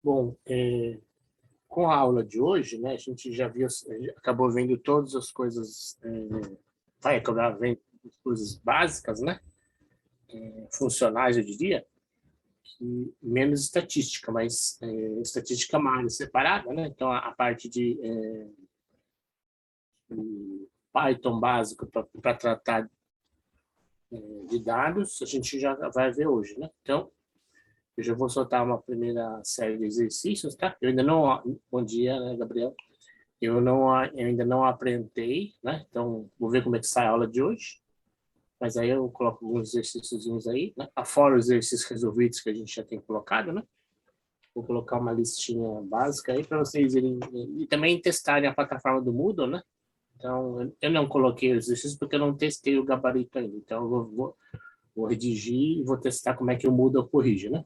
Bom, com a aula de hoje, né, a gente já viu, acabou vendo todas as coisas, vai acabar vendo as coisas básicas, né, funcionais, eu diria, e menos estatística, mas estatística é uma área separada, né, então a parte de Python básico para tratar de dados, a gente já vai ver hoje, né, então eu já vou soltar uma primeira série de exercícios, tá? Eu ainda não... Bom dia, né, Gabriel? Eu ainda não apresentei, né? Então, vou ver como é que sai a aula de hoje. Mas aí eu coloco alguns exercícios aí, né? Fora os exercícios resolvidos que a gente já tem colocado, né? Vou colocar uma listinha básica aí para vocês irem... E também testarem a plataforma do Moodle, né? Então, eu não coloquei os exercícios porque eu não testei o gabarito ainda. Então, eu vou redigir e vou testar como é que o Moodle corrige, né?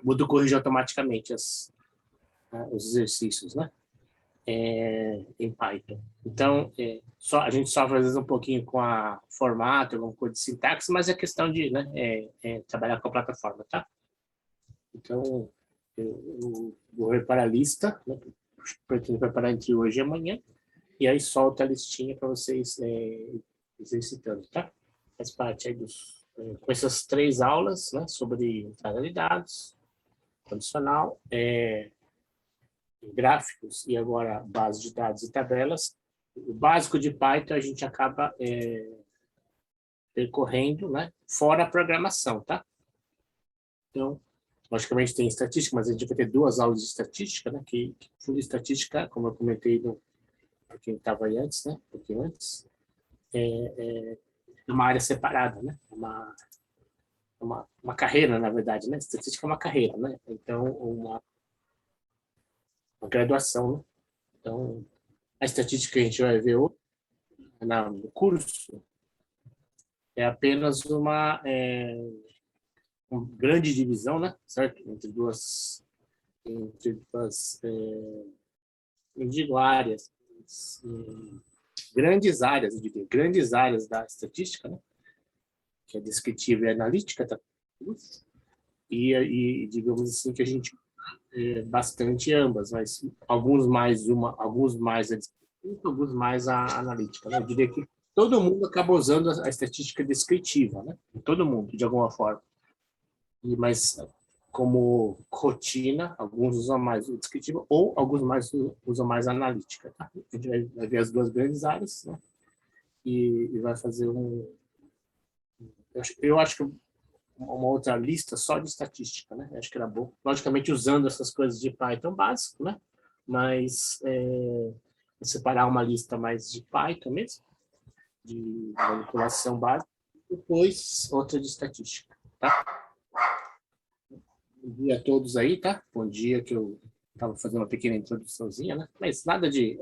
O Moodle corrige automaticamente os exercícios, né? Em Python. Então, a gente sofre às vezes um pouquinho com a formato, alguma coisa de sintaxe, mas é questão de, né, trabalhar com a plataforma, tá? Então, eu vou preparar a lista, né, pretendo preparar entre hoje e amanhã, e aí solta a listinha para vocês exercitando, tá? Faz parte aí com essas 3 aulas, né, sobre entrada de dados, condicional, gráficos e agora base de dados e tabelas. O básico de Python a gente acaba percorrendo, né? Fora a programação, tá? Então, logicamente tem estatística, mas a gente vai ter 2 aulas de estatística, né? Que full estatística, como eu comentei para quem estava aí antes, né? Um pouquinho antes, é uma área separada, né? Uma carreira, na verdade, né? Estatística é uma carreira, né? Então, uma graduação, né? Então, a estatística que a gente vai ver hoje, no curso, é apenas uma grande divisão, né? Certo? Entre duas, não digo áreas, grandes áreas, eu diria, grandes áreas da estatística, né? Que é descritiva e analítica, tá? Digamos assim que a gente bastante ambas, mas alguns mais a descritiva, alguns mais a analítica, né? Eu diria que todo mundo acaba usando a estatística descritiva, né? Todo mundo, de alguma forma. Mas como rotina, alguns usam mais o descritivo ou alguns mais usam mais a analítica. Tá? A gente vai ver as 2 grandes áreas, né? E vai fazer eu acho que uma outra lista só de estatística, né? Acho que era bom. Logicamente usando essas coisas de Python básico, né? Mas separar uma lista mais de Python mesmo, de manipulação básica, depois outra de estatística, tá? Bom dia a todos aí, tá? Bom dia, que eu estava fazendo uma pequena introduçãozinha, né? Mas nada de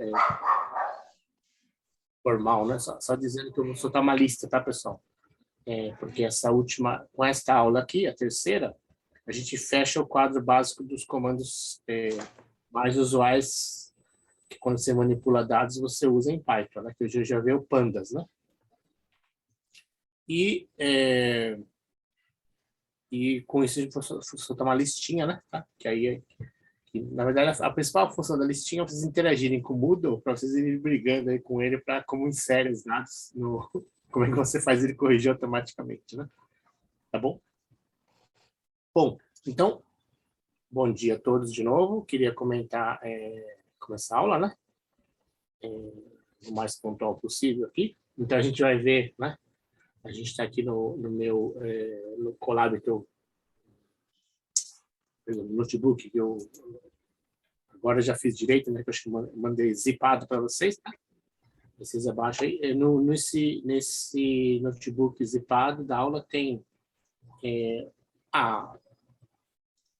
formal, né? Só dizendo que eu vou soltar uma lista, tá, pessoal? Porque com esta aula aqui, a terceira, a gente fecha o quadro básico dos comandos mais usuais que quando você manipula dados você usa em Python, né? Que hoje já vê o pandas, né? E, e com isso a gente vai soltar uma listinha, né? Tá? Que aí na verdade, a principal função da listinha é vocês interagirem com o Moodle, para vocês irem brigando aí com ele para como insere os dados como é que você faz ele corrigir automaticamente, né? Tá bom? Bom, então, bom dia a todos de novo. Queria começar a aula, né? O mais pontual possível aqui. Então, a gente vai ver, né? A gente está aqui no meu no Colab, no notebook, que eu agora já fiz direito, né? Que eu acho que mandei zipado para vocês, tá? Vocês abaixo aí. Nesse notebook zipado da aula tem a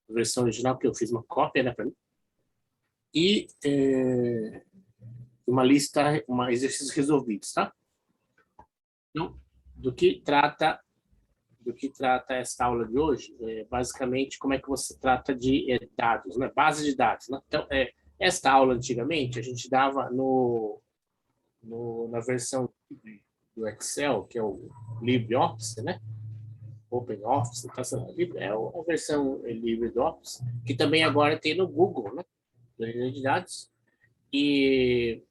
versão original, que eu fiz uma cópia, né, para mim, e uma lista, exercícios resolvidos, tá? Então, do que trata esta aula de hoje? Basicamente, como é que você trata de dados, né? Base de dados, né? Então, esta aula, antigamente, a gente dava na versão do Excel, que é o LibreOffice, né? OpenOffice, então, é a versão livre do Office, que também agora tem no Google, né? Planilha de dados e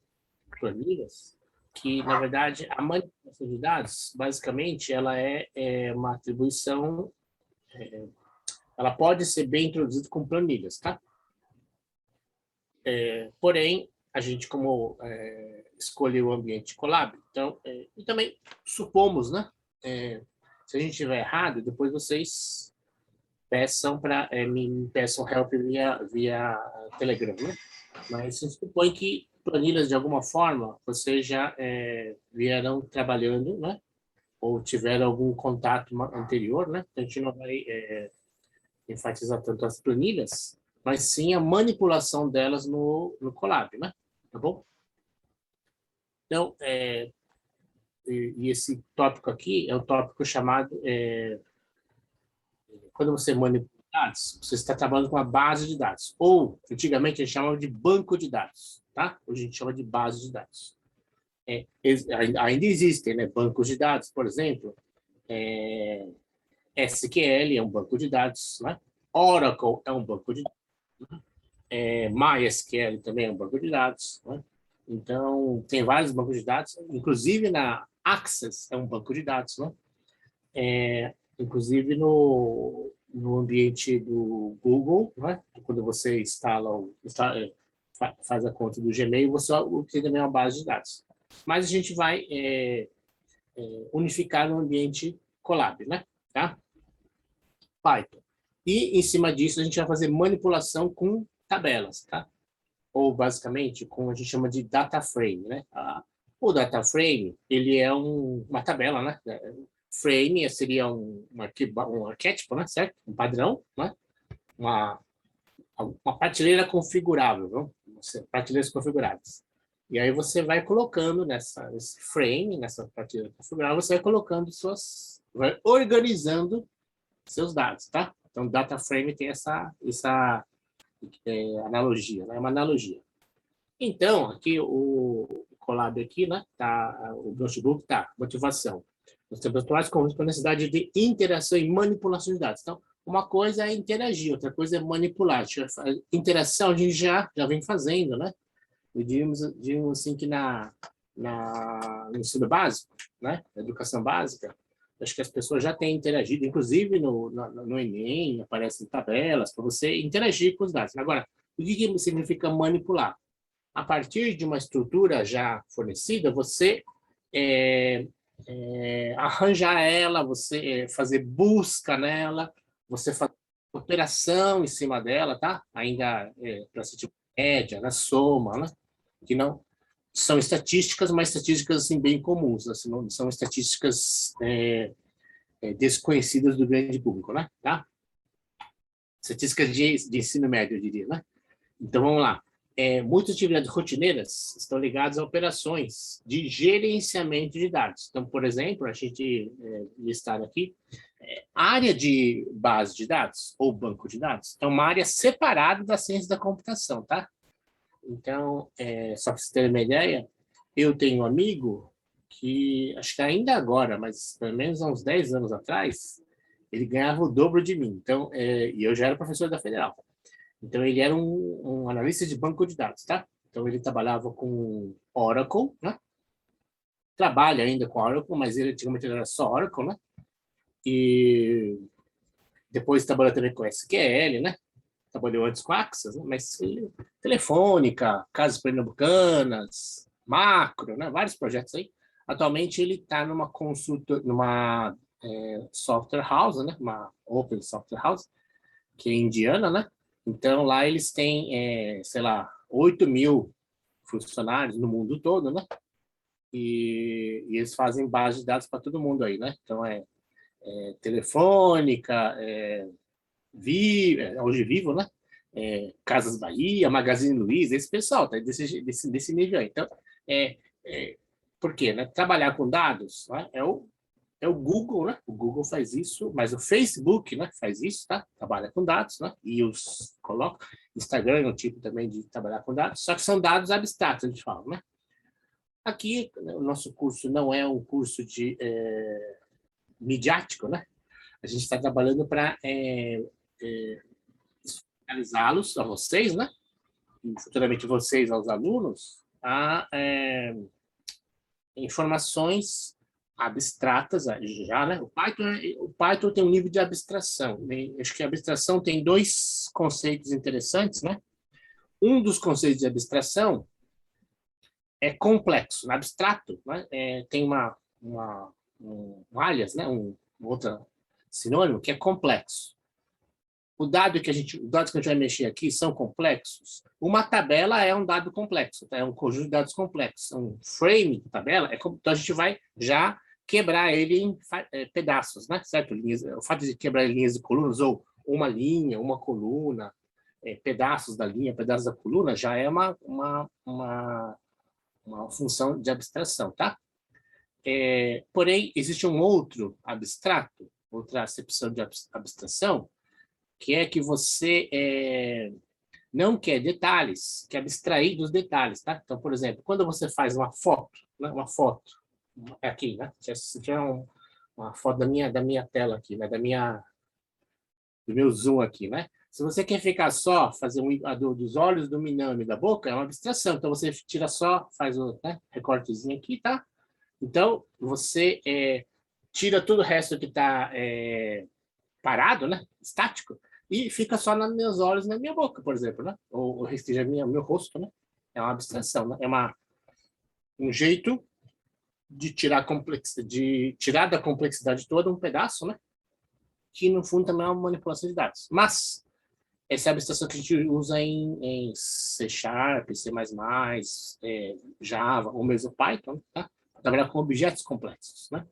planilhas, que, na verdade, a manipulação de dados, basicamente, ela é uma atribuição, ela pode ser bem introduzida com planilhas, tá? Porém, a gente, como escolheu o ambiente Colab, então, e também supomos, né? Se a gente estiver errado, depois vocês me peçam help via Telegram, né? Mas se supõe que planilhas, de alguma forma, vocês já vieram trabalhando, né? Ou tiveram algum contato anterior, né? Então, a gente não vai enfatizar tanto as planilhas, mas sim a manipulação delas no Colab, né? Tá bom? Então, e esse tópico aqui é o tópico chamado quando você manipula dados, você está trabalhando com uma base de dados. Ou, antigamente, a gente chamava de banco de dados, tá? Hoje a gente chama de base de dados. Ainda existem, né? Bancos de dados, por exemplo, SQL é um banco de dados, né? Oracle é um banco de dados. MySQL também é um banco de dados, né? Então, tem vários bancos de dados, inclusive na Access é um banco de dados, né? Inclusive no ambiente do Google, né? Quando você faz a conta do Gmail, você obtém também uma base de dados. Mas a gente vai unificar no ambiente Colab, né? Tá? Python. E, em cima disso, a gente vai fazer manipulação com tabelas, tá? Ou, basicamente, com a gente chama de data frame, né? O data frame, ele é uma tabela, né? Frame seria um arquétipo, né? Certo? Um padrão, né? Uma prateleira configurável, não? Prateleiras configuráveis. E aí você vai colocando nesse frame, nessa prateleira configurável, você vai colocando vai organizando seus dados, tá? Então, data frame tem essa analogia, né? É uma analogia. Então, aqui o Colab aqui, né? Tá, o notebook tá, motivação. Os tempos atuais com a necessidade de interação e manipulação de dados. Então, uma coisa é interagir, outra coisa é manipular. Interação a gente já vem fazendo, né? E diríamos assim que no ensino básico, né? Na educação básica, acho que as pessoas já têm interagido, inclusive no Enem, aparecem tabelas para você interagir com os dados. Agora, o que significa manipular? A partir de uma estrutura já fornecida, você arranjar ela, você fazer busca nela, você fazer operação em cima dela, tá? Ainda para ser tipo média, né? Soma, né? Que não são estatísticas, mas estatísticas assim, bem comuns, assim, não são estatísticas desconhecidas do grande público, né? Tá? Estatísticas de ensino médio, eu diria, né? Então, vamos lá. Muitas atividades rotineiras estão ligadas a operações de gerenciamento de dados. Então, por exemplo, a gente listar aqui, área de base de dados ou banco de dados é uma área separada da ciência da computação, tá? Então, só para vocês terem uma ideia, eu tenho um amigo que, acho que ainda agora, mas pelo menos há uns 10 anos atrás, ele ganhava o dobro de mim. Então, e eu já era professor da Federal. Então, ele era um analista de banco de dados, tá? Então, ele trabalhava com Oracle, né? Trabalha ainda com Oracle, mas ele antigamente era só Oracle, né? E depois trabalhou também com SQL, né? Trabalhou antes com Access, né? Mas Telefônica, Casas Pernambucanas, Macro, né? Vários projetos aí. Atualmente, ele está numa consulta, numa software house, né? Uma open software house, que é indiana, né? Então, lá eles têm, sei lá, 8.000 funcionários no mundo todo, né? E eles fazem base de dados para todo mundo aí, né? Então, Telefônica, hoje Vivo, né? Casas Bahia, Magazine Luiza, esse pessoal tá desse nível aí. Então, por quê? Né? Trabalhar com dados, né? É o Google, né? O Google faz isso, mas o Facebook, né, faz isso, tá? Trabalha com dados, né? E coloca. Instagram é um tipo também de trabalhar com dados, só que são dados abstratos, a gente fala, né? Aqui, o nosso curso não é um curso de midiático, né? A gente está trabalhando para realizá-los a vocês, né? E futuramente vocês aos alunos, a informações abstratas já, né? O Python tem um nível de abstração. Acho que a abstração tem dois conceitos interessantes, né? Um dos conceitos de abstração é complexo. No abstrato, né? Tem um alias, né? Outro sinônimo que é complexo. Os dados que a gente vai mexer aqui são complexos. Uma tabela é um dado complexo, tá? É um conjunto de dados complexos. Um frame de tabela então a gente vai já quebrar ele em pedaços, né? Certo? O fato de quebrar em linhas e colunas ou uma linha, uma coluna, pedaços da linha, pedaços da coluna, já é uma função de abstração, tá? Porém, existe um outro abstrato, outra acepção de abstração, que é que você não quer detalhes, quer abstrair dos detalhes, tá? Então, por exemplo, quando você faz uma foto, né? Uma foto, aqui, né? Se tiver uma foto da minha tela aqui, né? Do meu zoom aqui, né? Se você quer ficar só, fazer dos olhos dominando e da boca, é uma abstração. Então, você tira só, faz o recortezinho aqui, tá? Então, você tira todo o resto que está parado, né? Estático, e fica só nos meus olhos e na minha boca, por exemplo, né? Ou restringe meu rosto, né? É uma abstração, né? É um jeito de tirar da complexidade toda um pedaço, né? Que, no fundo, também é uma manipulação de dados. Mas essa é a abstração que a gente usa em C Sharp, C++, Java, ou mesmo Python, tá? Para trabalhar com objetos complexos, né?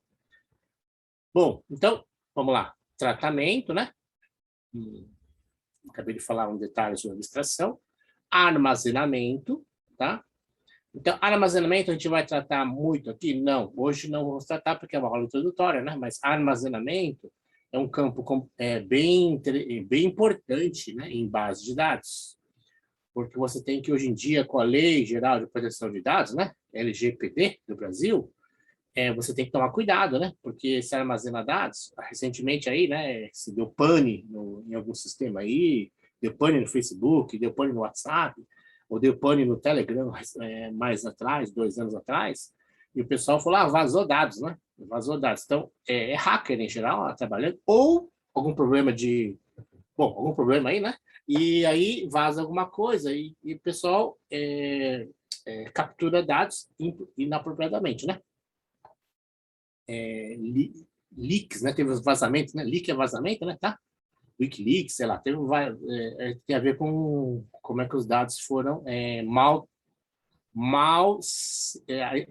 Bom, então, vamos lá. Tratamento, né? Acabei de falar um detalhe sobre abstração. Armazenamento, tá? Então, armazenamento a gente vai tratar muito aqui? Não, hoje não vamos tratar porque é uma aula introdutória, né? Mas armazenamento é um campo bem importante, né, em base de dados. Porque você tem que, hoje em dia, com a Lei Geral de Proteção de Dados, né, LGPD do Brasil, você tem que tomar cuidado, né? Porque se armazena dados, recentemente aí, né, se deu pane em algum sistema aí, deu pane no Facebook, deu pane no WhatsApp, ou deu pane no Telegram mais atrás, 2 anos atrás, e o pessoal falou, vazou dados, né? Vazou dados. Então, é hacker em geral trabalhando, ou algum problema algum problema aí, né? E aí vaza alguma coisa e o pessoal captura dados inapropriadamente, né? Leaks, né? Teve os vazamentos, né? Leak é vazamento, né? Tá? Wikileaks, sei lá, tem a ver com como é que os dados foram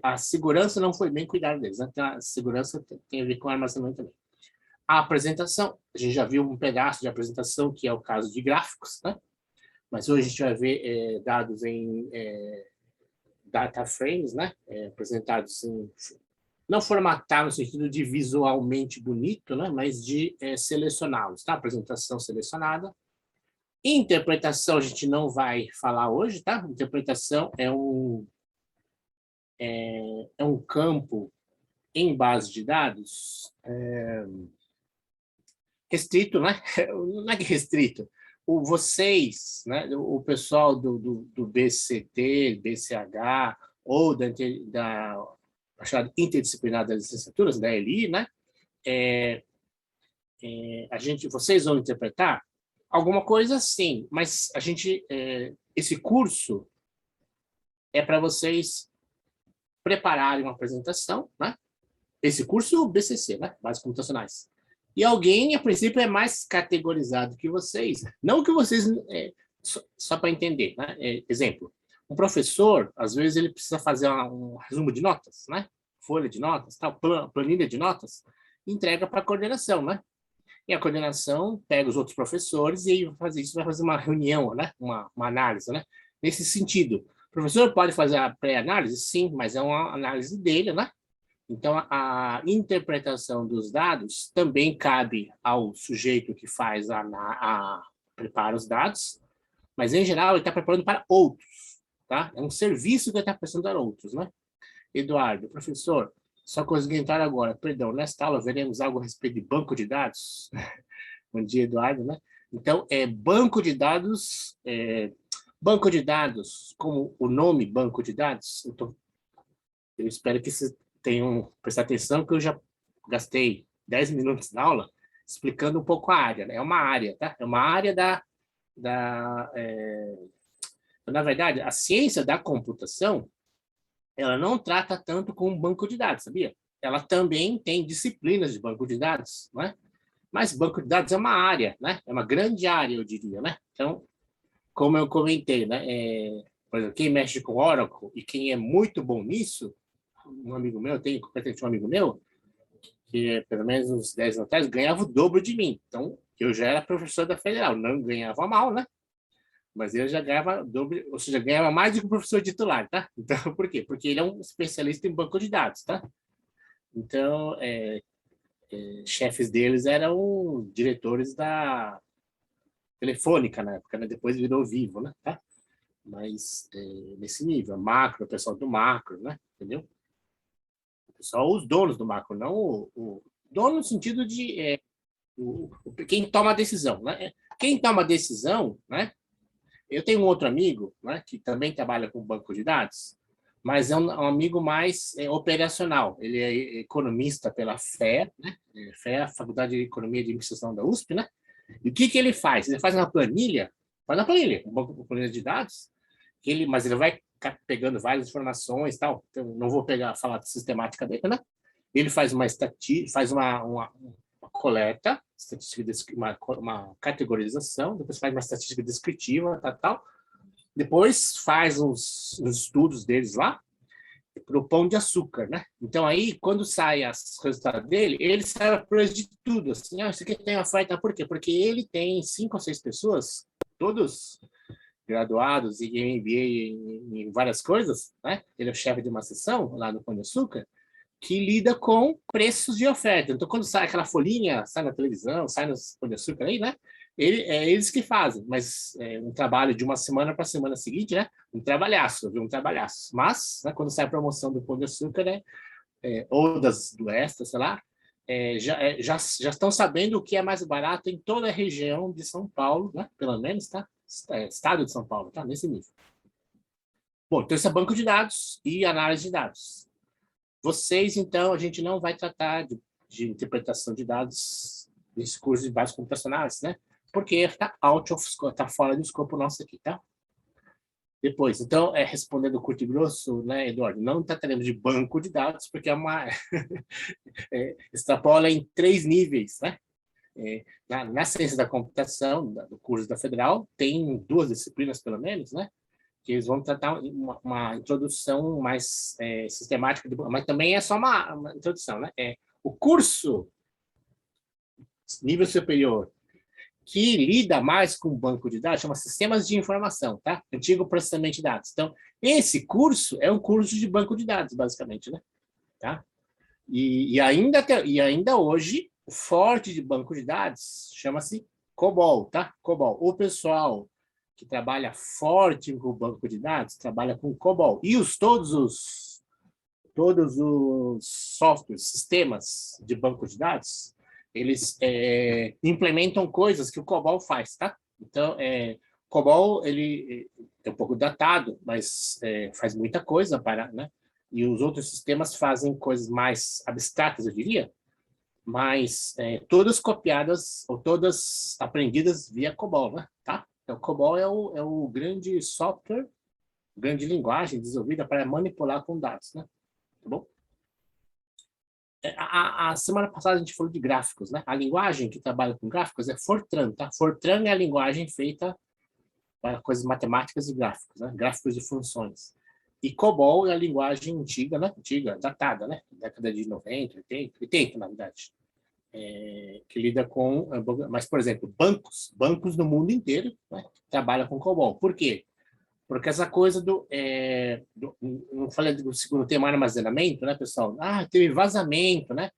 a segurança não foi bem cuidada deles, né? Então, a segurança tem a ver com armazenamento também. A apresentação, a gente já viu um pedaço de apresentação, que é o caso de gráficos, né? Mas hoje a gente vai ver dados em data frames, né? Apresentados em não formatar no sentido de visualmente bonito, né? Mas de selecioná-los, tá? Apresentação selecionada. Interpretação a gente não vai falar hoje, tá? Interpretação é um campo em base de dados restrito, né? Não é que restrito. Vocês, né? O pessoal do BCT, BCH ou da chamada interdisciplinar das licenciaturas, da ELI, né? Vocês vão interpretar alguma coisa, sim, mas esse curso é para vocês prepararem uma apresentação, né? Esse curso BCC, né? Bases computacionais. E alguém, a princípio, é mais categorizado que vocês. Não que vocês... só para entender, né? Exemplo, um professor, às vezes, ele precisa fazer um resumo de notas, né? Folha de notas, tal, planilha de notas, entrega para a coordenação, né? E a coordenação pega os outros professores e aí vai fazer uma reunião, né? Uma análise, né? Nesse sentido, o professor pode fazer a pré-análise? Sim, mas é uma análise dele, né? Então, a interpretação dos dados também cabe ao sujeito que faz prepara os dados, mas, em geral, ele está preparando para outros, tá? É um serviço que ele está prestando para outros, né? Eduardo, professor, Só consegui entrar agora. Perdão, nesta aula veremos algo a respeito de banco de dados. Bom dia, Eduardo, né? Então, banco de dados, como o nome banco de dados, eu espero que vocês tenham prestado atenção, que eu já gastei 10 minutos na aula explicando um pouco a área, né? É uma área, tá? É uma área na verdade, a ciência da computação, ela não trata tanto com banco de dados, sabia? Ela também tem disciplinas de banco de dados, não é? Mas banco de dados é uma área, né? É uma grande área, eu diria, né? Então, como eu comentei, né? Por exemplo, quem mexe com Oracle e quem é muito bom nisso, um amigo meu, eu tenho competente um amigo meu, que pelo menos uns 10 anos atrás ganhava o dobro de mim. Então, eu já era professor da Federal, não ganhava mal, né? Mas ele já ganhava dobro, ou seja, ganhava mais do que o professor titular, tá? Então, por quê? Porque ele é um especialista em banco de dados, tá? Então, chefes deles eram diretores da Telefônica na época, né? Depois virou Vivo, né? Tá? Mas nesse nível, macro, o pessoal do macro, né? Entendeu? Só os donos do macro, não o dono no sentido de quem toma a decisão, né? Quem toma a decisão, né? Eu tenho um outro amigo, né, que também trabalha com banco de dados, mas é um amigo mais operacional. Ele é economista pela FEA, né? FEA, Faculdade de Economia e Administração da USP, né? E o que ele faz? Ele faz uma planilha, um banco de planilha de dados, mas ele vai pegando várias informações, tal. Então, não vou falar de sistemática dele, né? Ele faz uma coleta, uma categorização, depois faz uma estatística descritiva, tal. Depois faz uns estudos deles lá para o Pão de Açúcar, né? Então aí, quando sai os resultados dele, ele sai a preço de tudo, assim, isso aqui tem oferta, por quê? Porque ele tem 5 ou 6 pessoas, todos graduados em MBA em várias coisas, né? Ele é o chefe de uma seção lá no Pão de Açúcar, que lida com preços de oferta. Então, quando sai aquela folhinha, sai na televisão, sai nos Pão de Açúcar aí, né? Eles que fazem, mas um trabalho de uma semana para a semana seguinte, né? Um trabalhaço, viu? Um trabalhaço. Mas, né, quando sai a promoção do Pão de Açúcar, né? Ou do Extra, sei lá, já estão sabendo o que é mais barato em toda a região de São Paulo, né? Pelo menos, tá? Estado de São Paulo, tá? Nesse nível. Bom, então esse é banco de dados e análise de dados. Vocês, então, a gente não vai tratar de interpretação de dados nesse curso de bases computacionais, né? Porque está tá fora do escopo nosso aqui, tá? Depois, então, respondendo curto e grosso, né, Eduardo, não trataremos de banco de dados, porque extrapola em 3 níveis, né? Na ciência da computação, do curso da Federal, tem 2 disciplinas, pelo menos, né? Que eles vão tratar uma introdução mais sistemática, mas também é só uma introdução, né? O curso nível superior que lida mais com banco de dados chama Sistemas de Informação, tá? Antigo processamento de dados. Então, esse curso é um curso de banco de dados, basicamente, né? Tá? E ainda hoje, o forte de banco de dados chama-se COBOL, tá? COBOL. O pessoal que trabalha forte com o banco de dados trabalha com COBOL. E todos os softwares, sistemas de banco de dados, eles implementam coisas que o COBOL faz, tá? Então, COBOL, ele é um pouco datado, mas faz muita coisa para, né? E os outros sistemas fazem coisas mais abstratas, eu diria, mas todas copiadas ou todas aprendidas via COBOL, né? Tá? Então, COBOL é o grande software, grande linguagem desenvolvida para manipular com dados, né? Tá bom? A semana passada a gente falou de gráficos, né? A linguagem que trabalha com gráficos é Fortran, tá? Fortran é a linguagem feita para coisas matemáticas e gráficos, né? Gráficos de funções. E COBOL é a linguagem antiga, né? Antiga, datada, né? Década de 90, 80, na verdade. Que lida com... Mas, por exemplo, bancos no mundo inteiro, né? Trabalham com COBOL. Por quê? Porque essa coisa não falei do segundo tema, armazenamento, né, pessoal? Teve vazamento, né?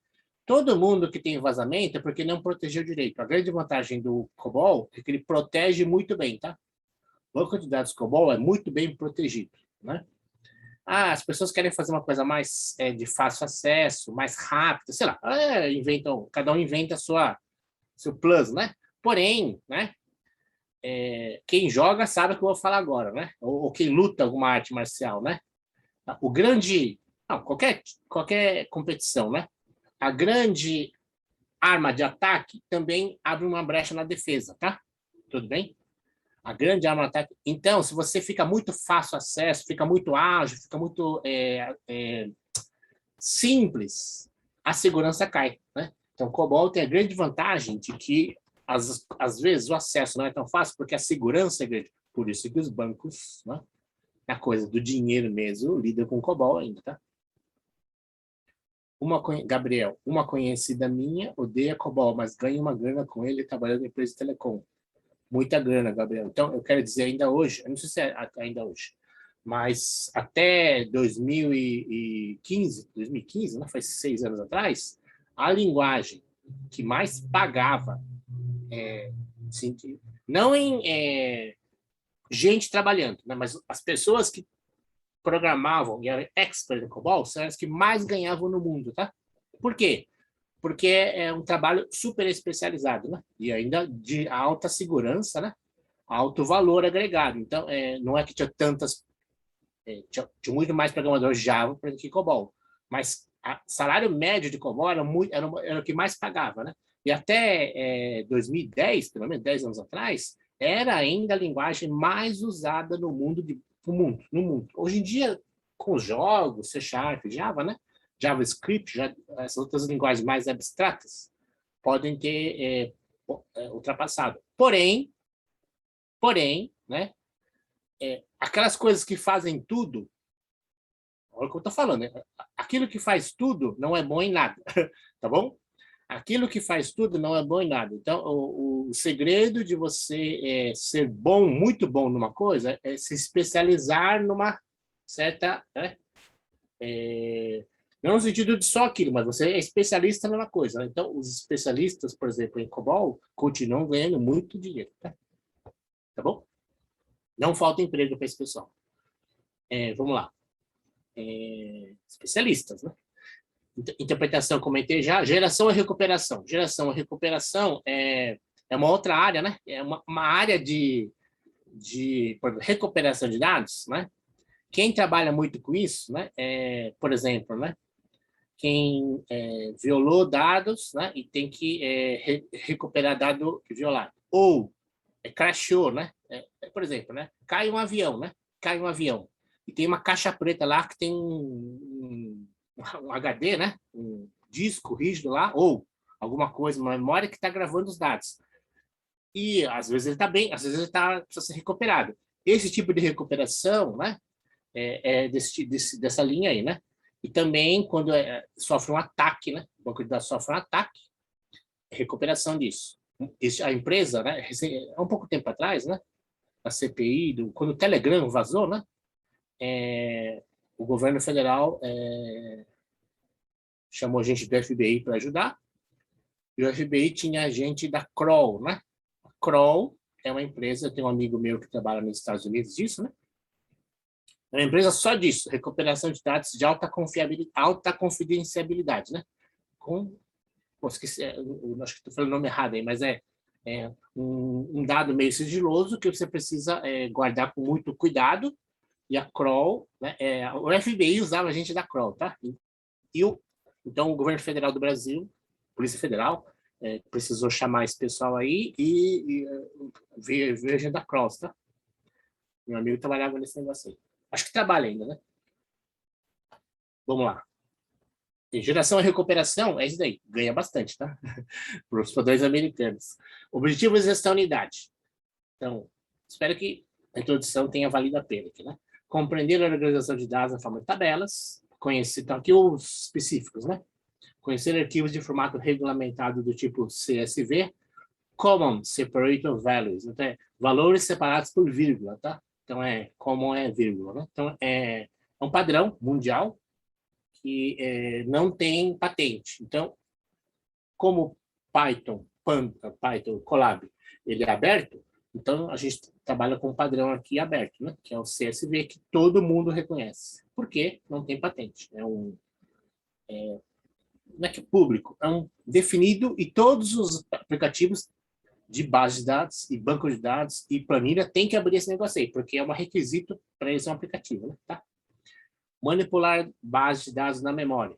Todo mundo que tem vazamento é porque não protegeu direito. A grande vantagem do COBOL é que ele protege muito bem, tá? O banco de dados COBOL é muito bem protegido, né? as pessoas querem fazer uma coisa mais de fácil acesso, mais rápida, sei lá, inventam, cada um inventa seu plus, né? Porém, né? Quem joga sabe o que eu vou falar agora, né? Ou quem luta alguma arte marcial, né? O grande, não, qualquer competição, né? A grande arma de ataque também abre uma brecha na defesa, tá? Tudo bem? A grande arma de ataque. Então, se você fica muito fácil acesso, fica muito ágil, fica muito simples, a segurança cai, né? Então, o COBOL tem a grande vantagem de que, às vezes, o acesso não é tão fácil porque a segurança é grande. Por isso que os bancos, né, a coisa do dinheiro mesmo, lidam com COBOL ainda, tá? Gabriel, uma conhecida minha odeia COBOL, mas ganha uma grana com ele trabalhando em empresa de telecom. Muita grana, Gabriel. Então, eu quero dizer ainda hoje, eu não sei se é ainda hoje, mas até 2015, né, faz 6 anos atrás, a linguagem que mais pagava, assim, não em gente trabalhando, né, mas as pessoas que programavam e eram expert em COBOL são as que mais ganhavam no mundo, tá? Por quê? Porque é um trabalho super especializado, né? E ainda de alta segurança, né? Alto valor agregado. Então, não é que tinha tantas... tinha muito mais programador Java do que COBOL. Mas o salário médio de COBOL era o que mais pagava, né? E até 2010, pelo menos 10 anos atrás, era ainda a linguagem mais usada no mundo. Hoje em dia, com os jogos, C Sharp, Java, né? JavaScript, essas outras linguagens mais abstratas, podem ter ultrapassado. Porém, né? Aquelas coisas que fazem tudo, olha o que eu estou falando, né? Aquilo que faz tudo não é bom em nada, tá bom? Aquilo que faz tudo não é bom em nada. Então, o segredo de você ser bom, muito bom numa coisa, é se especializar numa certa... Né? Não no sentido de só aquilo, mas você é especialista numa coisa. Né? Então, os especialistas, por exemplo, em COBOL, continuam ganhando muito dinheiro. Tá bom? Não falta emprego para esse pessoal. Vamos lá. Especialistas, né? Interpretação, comentei já. Geração e recuperação. Geração e recuperação é uma outra área, né? É uma área de recuperação de dados, né? Quem trabalha muito com isso, né? Por exemplo, né? Quem violou dados, né? E tem que recuperar dado violado. Ou crashou, né? Por exemplo, né? Cai um avião, né? Cai um avião. E tem uma caixa preta lá que tem um HD, né? Um disco rígido lá, ou alguma coisa, uma memória que está gravando os dados. E às vezes ele está bem, às vezes ele precisa ser recuperado. Esse tipo de recuperação, né? Dessa linha aí, né? E também quando sofre um ataque, né? O banco de dados sofre um ataque, recuperação disso. A empresa, né? Há um pouco tempo atrás, né? A CPI, quando o Telegram vazou, né? O governo federal chamou gente do FBI para ajudar, e o FBI tinha gente da Kroll, né? A Kroll é uma empresa, tem um amigo meu que trabalha nos Estados Unidos disso, né? É uma empresa só disso, recuperação de dados de alta confidencialidade, né? Esqueci, acho que estou falando o nome errado aí, mas um dado meio sigiloso que você precisa guardar com muito cuidado, e a Kroll, né? O FBI usava a gente da Kroll, tá? Então, o governo federal do Brasil, Polícia Federal, precisou chamar esse pessoal aí e ver a gente da Kroll, tá? Meu amigo trabalhava nesse negócio aí. Acho que trabalha ainda, né? Vamos lá. Geração e recuperação, é isso daí. Ganha bastante, tá? Para os padrões americanos. Objetivos desta unidade. Então, espero que a introdução tenha valido a pena aqui, né? Compreender a organização de dados na forma de tabelas. Conhecer, então, aqui os específicos, né? Conhecer arquivos de formato regulamentado do tipo CSV. Common Separator Values. Então, valores separados por vírgula, tá? Então, common é vírgula, né? Então, é um padrão mundial que não tem patente. Então, como Python Colab, ele é aberto, Então, a gente trabalha com um padrão aqui aberto, né? Que é o CSV, que todo mundo reconhece. Por quê? Não tem patente. Não é que é público, é um definido e todos os aplicativos de base de dados e banco de dados e planilha têm que abrir esse negócio aí, porque é um requisito para eles ser um aplicativo, né? Tá? Manipular base de dados na memória.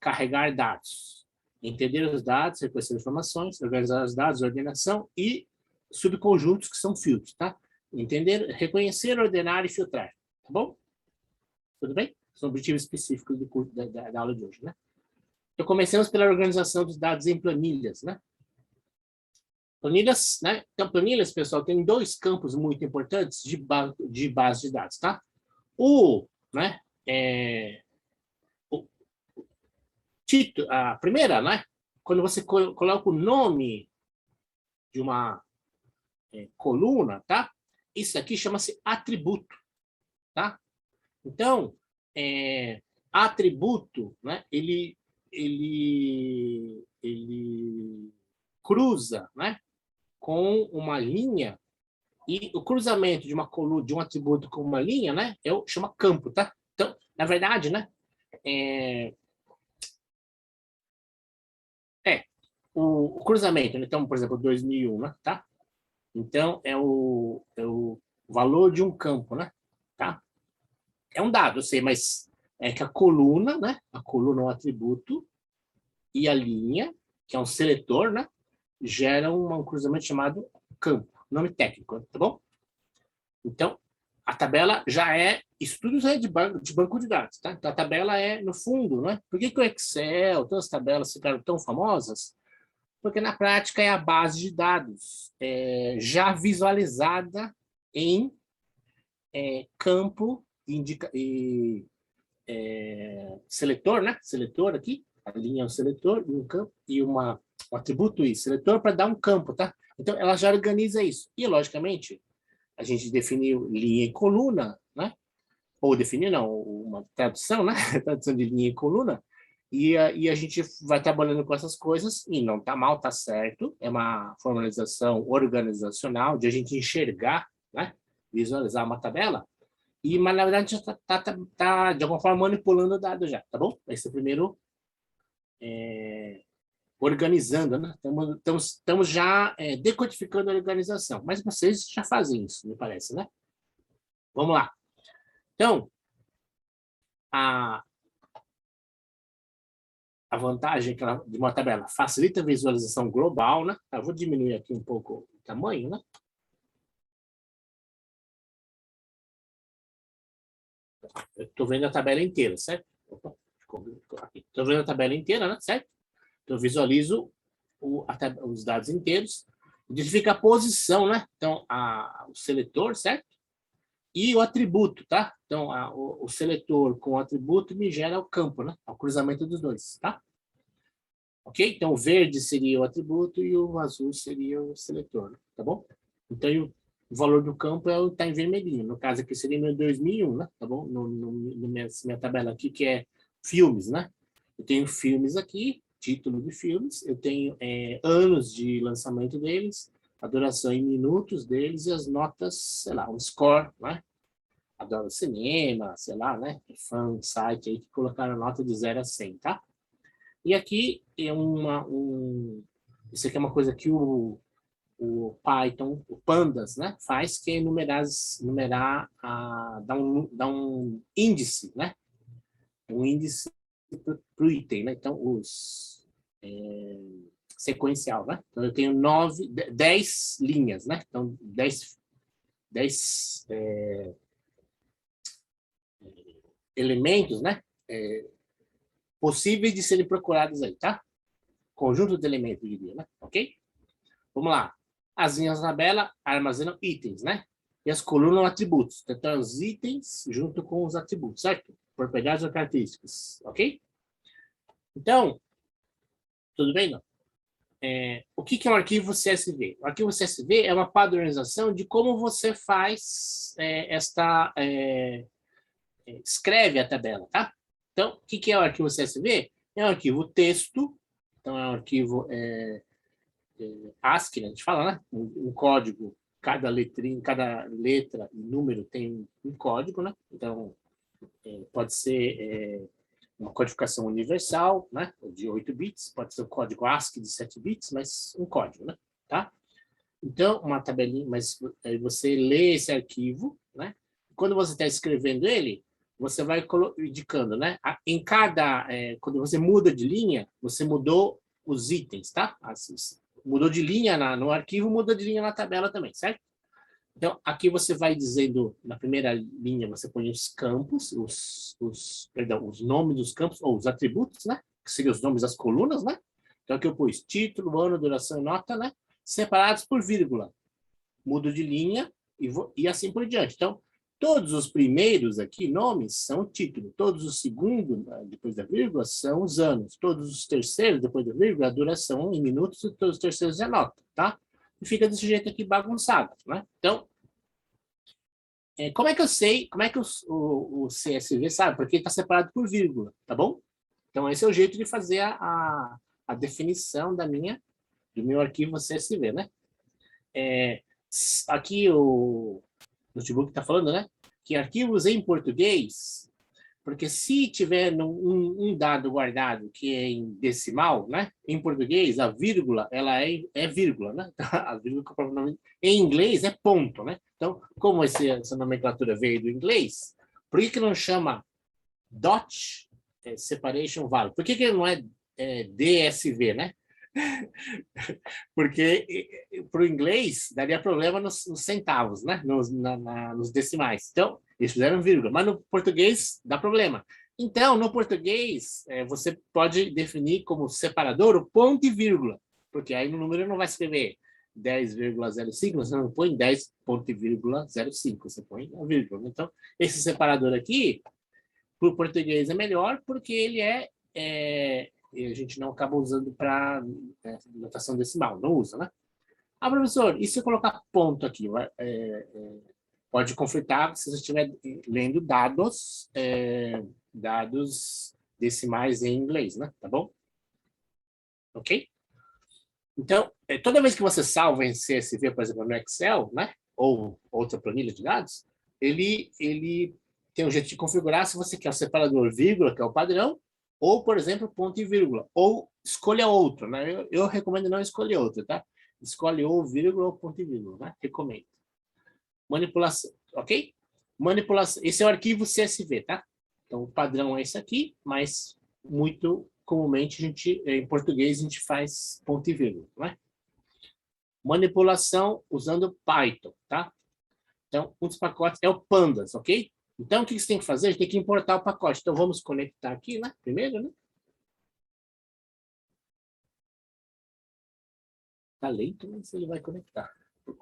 Carregar dados. Entender os dados, reconhecer informações, organizar os dados, ordenação e subconjuntos que são filtros, tá? Entender, reconhecer, ordenar e filtrar, tá bom? Tudo bem? São objetivos específicos do curso da aula de hoje, né? Então, começamos pela organização dos dados em planilhas, né? Planilhas, né? Então, planilhas, pessoal, tem dois campos muito importantes de base de dados, tá? Né? A primeira, né? Quando você coloca o nome de uma coluna, tá? Isso aqui chama-se atributo, tá? Então, atributo, né? Ele cruza, né? Com uma linha e o cruzamento de uma coluna, de um atributo com uma linha, né? Chama campo, tá? Então, na verdade, né? O cruzamento, né? Então, por exemplo, 2001, né? Tá? Então, é o valor de um campo, né? Tá? É um dado, eu sei, mas é que a coluna, né? A coluna é um atributo e a linha, que é um seletor, né? Gera um cruzamento chamado campo, nome técnico, tá bom? Então, a tabela já é estudos de banco de dados, tá? Então, a tabela é no fundo, né? Por que o Excel, todas as tabelas ficaram tão famosas? Porque na prática é a base de dados já visualizada em campo seletor, né? Seletor aqui, a linha é um seletor e um campo e um atributo e seletor para dar um campo, tá? Então ela já organiza isso. E logicamente a gente definiu linha e coluna, né? Ou definir não, uma tradução, né? Tradução de linha e coluna. E a gente vai trabalhando com essas coisas, e não está mal, está certo. É uma formalização organizacional de a gente enxergar, né? Visualizar uma tabela, mas na verdade a gente está de alguma forma manipulando o dado já, tá bom? Esse é o primeiro organizando, né? Estamos já decodificando a organização, mas vocês já fazem isso, me parece, né? Vamos lá. Então, a vantagem de uma tabela facilita a visualização global, né? Eu vou diminuir aqui um pouco o tamanho, né? Eu estou vendo a tabela inteira, certo? Estou vendo a tabela inteira, né? Certo? Então, eu visualizo os dados inteiros, identifica a posição, né? Então, o seletor, certo? E o atributo, tá? Então, o seletor com o atributo me gera o campo, né? O cruzamento dos dois, tá? Ok? Então, o verde seria o atributo e o azul seria o seletor, tá bom? Então, o valor do campo está em vermelhinho. No caso aqui seria no 2001, né? Tá bom? No minha tabela aqui, que é filmes, né? Eu tenho filmes aqui, título de filmes, eu tenho anos de lançamento deles, a duração em minutos deles e as notas, sei lá, um score, né? Adoro cinema, sei lá, né? Fã, site aí que colocaram a nota de 0 a 100, tá? E aqui é isso aqui é uma coisa que o Python, o Pandas, né, faz, que é numerar dar um índice, né? Um índice para o item, né? Então, sequencial, né? Então, eu tenho 10 linhas, né? Então, 10 elementos, né? Possíveis de serem procurados aí, tá? Conjunto de elementos, eu diria, né? Ok? Vamos lá. As linhas da tabela armazenam itens, né? E as colunas atributos. Então, os itens junto com os atributos, certo? Propriedades ou características, ok? Então, tudo bem, não? O que é um arquivo CSV? O arquivo CSV é uma padronização de como você faz escreve a tabela, tá? Então, o que é o arquivo CSV? É um arquivo texto, então é um arquivo ASCII, né? A gente fala, né? Um código, cada letrinha, cada letra e número tem um código, né? Então, pode ser uma codificação universal, né? De 8 bits, pode ser um código ASCII de 7 bits, mas um código, né? Tá? Então, uma tabelinha, mas aí você lê esse arquivo, né? Quando você está escrevendo ele, você vai indicando, né? Em cada, quando você muda de linha, você mudou os itens, tá? Mudou de linha no arquivo, muda de linha na tabela também, certo? Então, aqui você vai dizendo, na primeira linha, você põe os campos, perdão, os nomes dos campos, ou os atributos, né? Que seriam os nomes das colunas, né? Então, aqui eu pus título, ano, duração e nota, né? Separados por vírgula. Mudo de linha e assim por diante. Então, todos os primeiros aqui, nomes, são o título. Todos os segundos, depois da vírgula, são os anos. Todos os terceiros, depois da vírgula, a duração em minutos, e todos os terceiros é a nota, tá? E fica desse jeito aqui bagunçado, né? Então, como é que eu sei, como é que o CSV sabe? Porque ele está separado por vírgula, tá bom? Então, esse é o jeito de fazer a definição do meu arquivo CSV, né? Aqui o notebook está falando, né? Que arquivos em português, porque se tiver um dado guardado que é em decimal, né? Em português, a vírgula, ela é vírgula, né? A vírgula, em inglês, é ponto, né? Então, como essa nomenclatura veio do inglês, por que não chama dot separation value? Por que não é DSV, né? Porque para o inglês daria problema nos centavos, né? Nos decimais. Então, eles fizeram vírgula, mas no português dá problema. Então, no português, você pode definir como separador o ponto e vírgula, porque aí no número não vai escrever 10,05, você não põe 10,05, você põe a vírgula. Então, esse separador aqui, para o português é melhor, porque ele e a gente não acaba usando para notação decimal, não usa, né? Ah, professor, e se eu colocar ponto aqui? Pode conflitar se você estiver lendo dados decimais em inglês, né? Tá bom? Ok? Então, toda vez que você salva em CSV, por exemplo, no Excel, né? Ou outra planilha de dados, ele tem um jeito de configurar se você quer o separador vírgula, que é o padrão, ou, por exemplo, ponto e vírgula, ou escolha outro, né? Eu recomendo não escolher outro, tá? Escolhe ou vírgula ou ponto e vírgula, né? Recomendo. Manipulação, ok? Manipulação, esse é o arquivo CSV, tá? Então, o padrão é esse aqui, mas muito comumente em português a gente faz ponto e vírgula, né? Manipulação usando Python, tá? Então, um dos pacotes é o Pandas, ok? Então, o que você tem que fazer? A gente tem que importar o pacote. Então, vamos conectar aqui, né? Primeiro, né? Tá lento, mas ele vai conectar.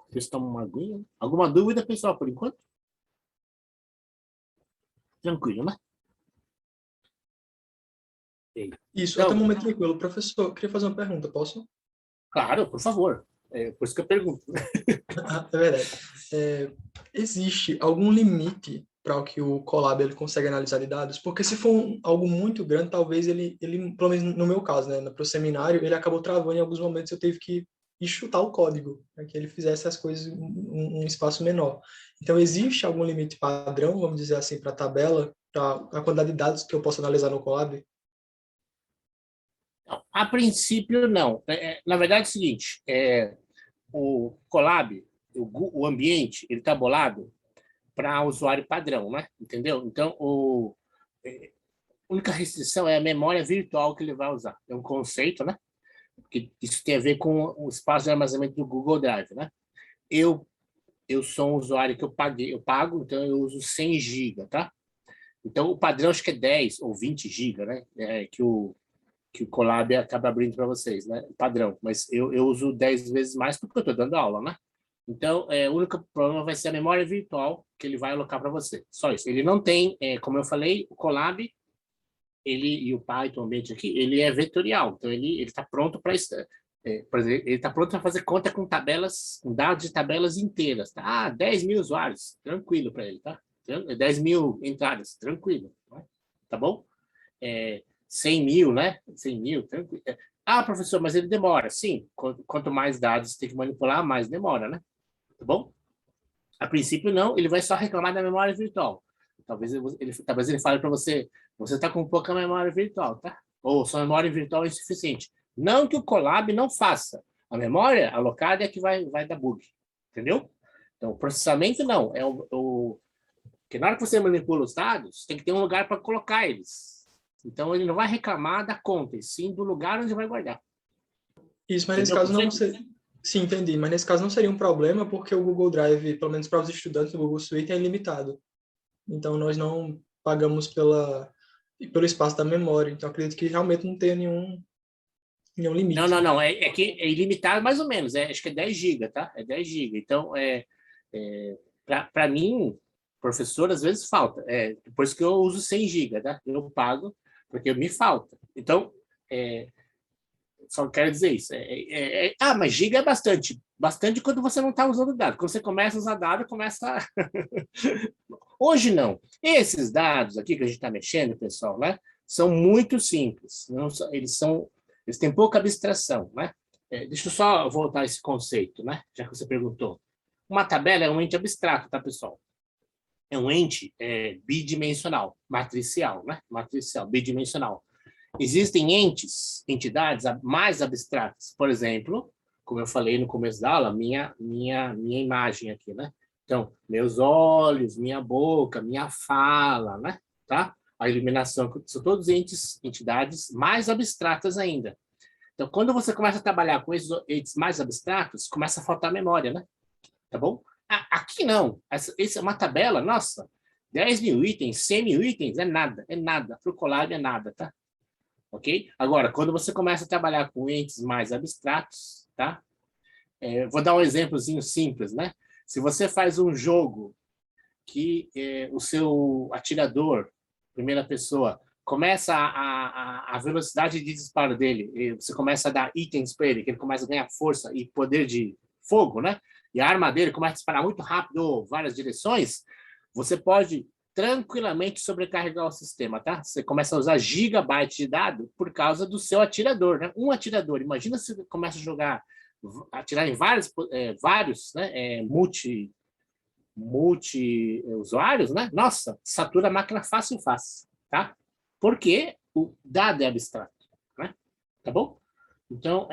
Vocês tomam uma aguinha? Alguma dúvida, pessoal, por enquanto? Tranquilo, né? Isso, até o momento tranquilo. Professor, eu queria fazer uma pergunta, posso? Claro, por favor. Por isso que eu pergunto. É verdade. Existe algum limite para o que o Colab ele consegue analisar de dados? Porque se for algo muito grande, talvez ele, pelo menos no meu caso, né, para o seminário, ele acabou travando em alguns momentos, eu tive que chutar o código, para que ele fizesse as coisas em um espaço menor. Então, existe algum limite padrão, vamos dizer assim, para a tabela, para a quantidade de dados que eu posso analisar no Colab? A princípio, não. Na verdade, é o seguinte, o Colab, o ambiente, ele está bolado para usuário padrão, né? Entendeu? Então, a única restrição é a memória virtual que ele vai usar. É um conceito, né? Que isso tem a ver com o espaço de armazenamento do Google Drive, né? Eu sou um usuário que eu pago, então eu uso 100 GB, tá? Então, o padrão acho que é 10 ou 20 GB, né? Que o Colab acaba abrindo para vocês, né? Padrão. Mas eu uso 10 vezes mais porque eu estou dando aula, né? Então, o único problema vai ser a memória virtual que ele vai alocar para você. Só isso. Ele não tem, como eu falei, o Colab, e o Python, o ambiente aqui, ele é vetorial. Então, ele está pronto para isso. Por exemplo, ele está pronto para fazer conta com tabelas, com dados de tabelas inteiras. Tá? 10 mil usuários, tranquilo para ele, tá? 10 mil entradas, tranquilo. Tá bom? 100 mil, né? 100 mil, tranquilo. Ah, professor, mas ele demora. Sim, quanto mais dados você tem que manipular, mais demora, né? Tá bom? A princípio, não, ele vai só reclamar da memória virtual. Talvez ele fale para você, você está com pouca memória virtual, tá? Ou sua memória virtual é insuficiente. Não que o Colab não faça. A memória alocada é que vai dar bug. Entendeu? Então, o processamento não. Porque na hora que você manipula os dados, tem que ter um lugar para colocar eles. Então, ele não vai reclamar da conta, e sim do lugar onde vai guardar. Isso, mas nesse Entendeu? caso não seria... Sim, entendi. Mas nesse caso não seria um problema, porque o Google Drive, pelo menos para os estudantes do Google Suite, é ilimitado. Então, nós não pagamos pelo espaço da memória. Então, acredito que realmente não tenha nenhum limite. Não. É que é ilimitado mais ou menos. Acho que é 10 GB, tá? É 10 GB. Então, para mim, professor, às vezes falta. Por isso que eu uso 100 GB, tá? Eu pago porque me falta. Então, só quero dizer isso. Mas giga é bastante. Bastante quando você não está usando dado. Quando você começa a usar dado, começa... Hoje não. Esses dados aqui que a gente está mexendo, pessoal, né, são muito simples. Eles têm pouca abstração, né? Deixa eu só voltar a esse conceito, né? Já que você perguntou. Uma tabela é um ente abstrato, tá, pessoal? É um ente bidimensional, matricial, né? Matricial, bidimensional. Existem entidades mais abstratas. Por exemplo, como eu falei no começo da aula, minha imagem aqui, né? Então, meus olhos, minha boca, minha fala, né? Tá? A iluminação, são todos entidades mais abstratas ainda. Então, quando você começa a trabalhar com esses entes mais abstratos, começa a faltar memória, né? Tá bom? Aqui não. Essa é uma tabela, nossa, 10 mil itens, 100 mil itens, é nada. Para o Colab é nada, tá? Ok? Agora, quando você começa a trabalhar com entes mais abstratos, tá? Vou dar um exemplozinho simples, né? Se você faz um jogo que o seu atirador, primeira pessoa, começa a velocidade de disparo dele, e você começa a dar itens para ele, que ele começa a ganhar força e poder de fogo, né? E a arma dele começa a disparar muito rápido, várias direções, você pode tranquilamente sobrecarregar o sistema, tá? Você começa a usar gigabytes de dado por causa do seu atirador, né? Um atirador. Imagina se você começa a atirar em vários, né? Multi-usuários, né? Nossa, satura a máquina fácil, tá? Porque o dado é abstrato, né? Tá bom? Então,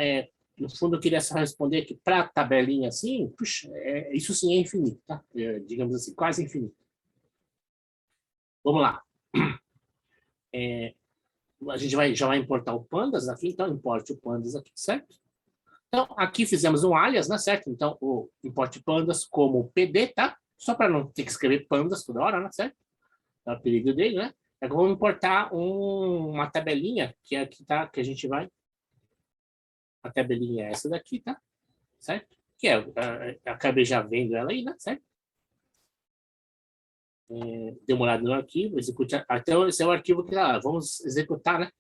no fundo, eu queria só responder que para tabelinha assim, puxa, isso sim é infinito, tá? Digamos assim, quase infinito. Vamos lá. A gente já vai importar o pandas aqui, então importe o pandas aqui, certo? Então, aqui fizemos um alias, né, certo? Então, o importe pandas como PD, tá? Só para não ter que escrever pandas toda hora, né, certo? É o perigo dele, né? Vamos importar uma tabelinha, que é aqui, tá? Que a gente vai... A tabelinha é essa daqui, tá? Certo? Que acabei já vendo ela aí, né? Certo? Dê uma olhada no arquivo, execute... Até esse é o arquivo que vamos executar, né?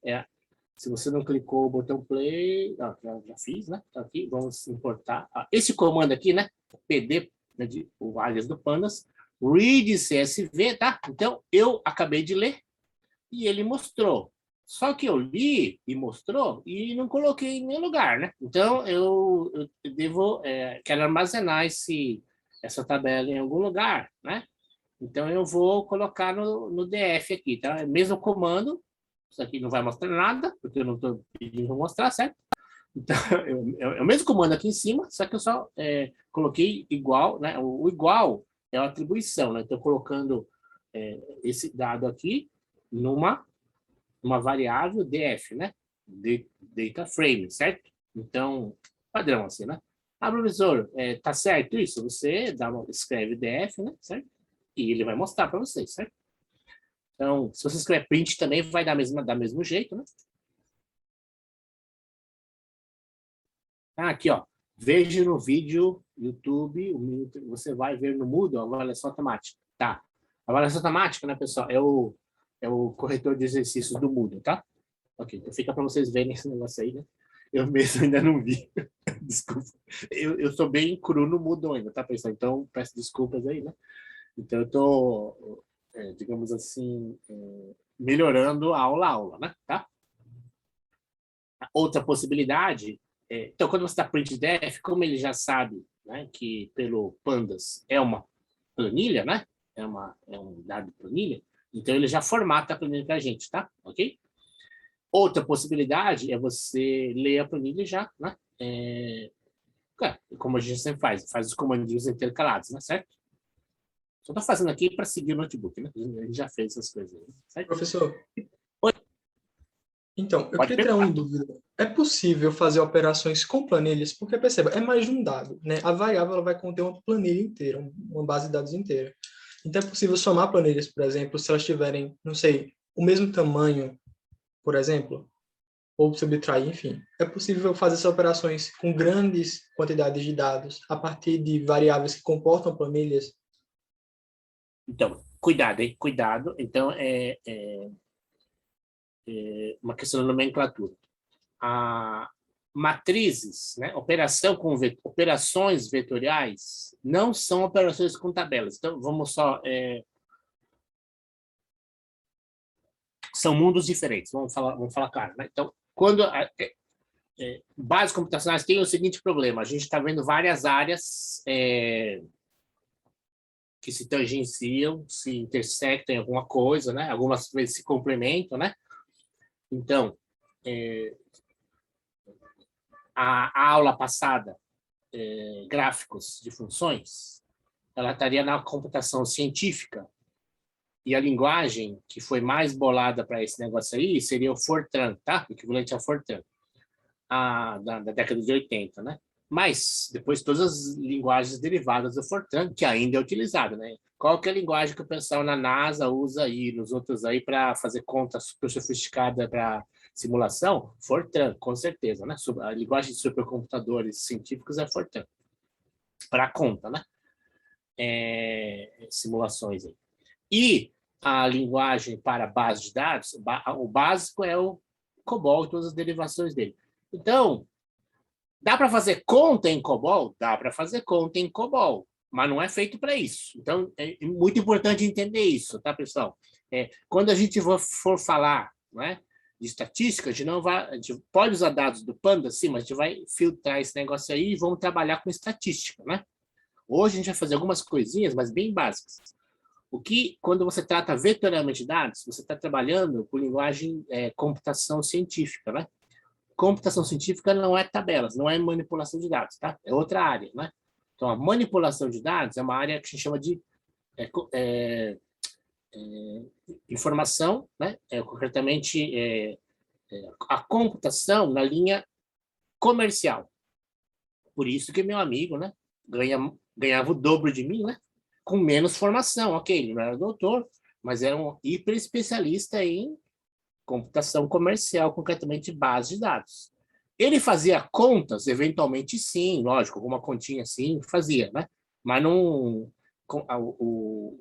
Se você não clicou o botão play, já fiz, né? Tá aqui, vamos importar. Esse comando aqui, né? PD, né, o alias do pandas, read CSV, tá? Então, eu acabei de ler e ele mostrou. Só que eu li e mostrou e não coloquei em nenhum lugar, né? Então, eu devo, quero armazenar essa tabela em algum lugar, né? Então, eu vou colocar no DF aqui, tá? É o mesmo comando, isso aqui não vai mostrar nada, porque eu não estou pedindo para mostrar, certo? Então, é o mesmo comando aqui em cima, só que eu só coloquei igual, né? O igual é a atribuição, né? Estou colocando esse dado aqui numa variável df, né? Data frame, certo? Então, padrão assim, né? Professor, tá certo isso? Você escreve df, né? Certo? E ele vai mostrar para vocês, certo? Então, se você escrever print também vai dar mesmo jeito, né? Aqui, ó. Veja no vídeo YouTube, você vai ver no Moodle a avaliação automática. Tá. A avaliação automática, né, pessoal, é o corretor de exercícios do Moodle, tá? Ok, então fica para vocês verem esse negócio aí, né? Eu mesmo ainda não vi. Desculpa. Eu sou bem cru no Moodle ainda, tá, pessoal? Então, peço desculpas aí, né? Então, eu tô, digamos assim, melhorando aula a aula, né? Tá? Outra possibilidade, então, quando você está printdef, como ele já sabe, né, que pelo pandas é uma planilha, né? É um dado planilha, então ele já formata a planilha para a gente, tá? Ok? Outra possibilidade é você ler a planilha já, né? Como a gente sempre faz os comandinhos intercalados, né? Certo? Só estou fazendo aqui para seguir o notebook, né? A gente já fez essas coisas aí, certo? Professor, Oi, então, eu pode queria tirar uma perguntar. dúvida. É possível fazer operações com planilhas? Porque, perceba, é mais de um dado, né? A variável ela vai conter uma planilha inteira, uma base de dados inteira. Então, é possível somar planilhas, por exemplo, se elas tiverem, não sei, o mesmo tamanho, por exemplo, ou subtrair, enfim. É possível fazer essas operações com grandes quantidades de dados a partir de variáveis que comportam planilhas? Então, cuidado, hein? Cuidado. Então, uma questão de nomenclatura. A matrizes, né? Operações vetoriais não são operações com tabelas. Então, vamos só... são mundos diferentes, vamos falar claro, né? Então, quando... bases computacionais têm o seguinte problema, a gente está vendo várias áreas que se tangenciam, se intersectam em alguma coisa, né? Algumas vezes se complementam, né? Então, a aula passada, gráficos de funções, ela estaria na computação científica, e a linguagem que foi mais bolada para esse negócio aí seria o Fortran, tá? O equivalente ao Fortran, da década de 80, né? Mas, depois, todas as linguagens derivadas do Fortran, que ainda é utilizado, né? Qual que é a linguagem que o pessoal na NASA usa aí, nos outros aí, para fazer conta super sofisticada para simulação? Fortran, com certeza, né? A linguagem de supercomputadores científicos é Fortran, para conta, né? Simulações aí. E a linguagem para base de dados, o básico é o COBOL e todas as derivações dele. Então, dá para fazer conta em COBOL? Dá para fazer conta em COBOL, mas não é feito para isso. Então, é muito importante entender isso, tá, pessoal? Quando a gente for falar, né, de estatística, a gente pode usar dados do Panda, sim, mas a gente vai filtrar esse negócio aí e vamos trabalhar com estatística, né? Hoje a gente vai fazer algumas coisinhas, mas bem básicas. Quando você trata vetorialmente dados, você está trabalhando com linguagem computação científica, né? Computação científica não é tabelas, não é manipulação de dados, tá? É outra área, né? Então, a manipulação de dados é uma área que a gente chama de informação, né? Concretamente, a computação na linha comercial. Por isso que meu amigo, né, ganhava o dobro de mim, né? Com menos formação. Ok, ele não era doutor, mas era um hiper especialista em computação comercial, concretamente base de dados. Ele fazia contas, eventualmente sim, lógico, alguma continha sim, fazia, né? Mas não,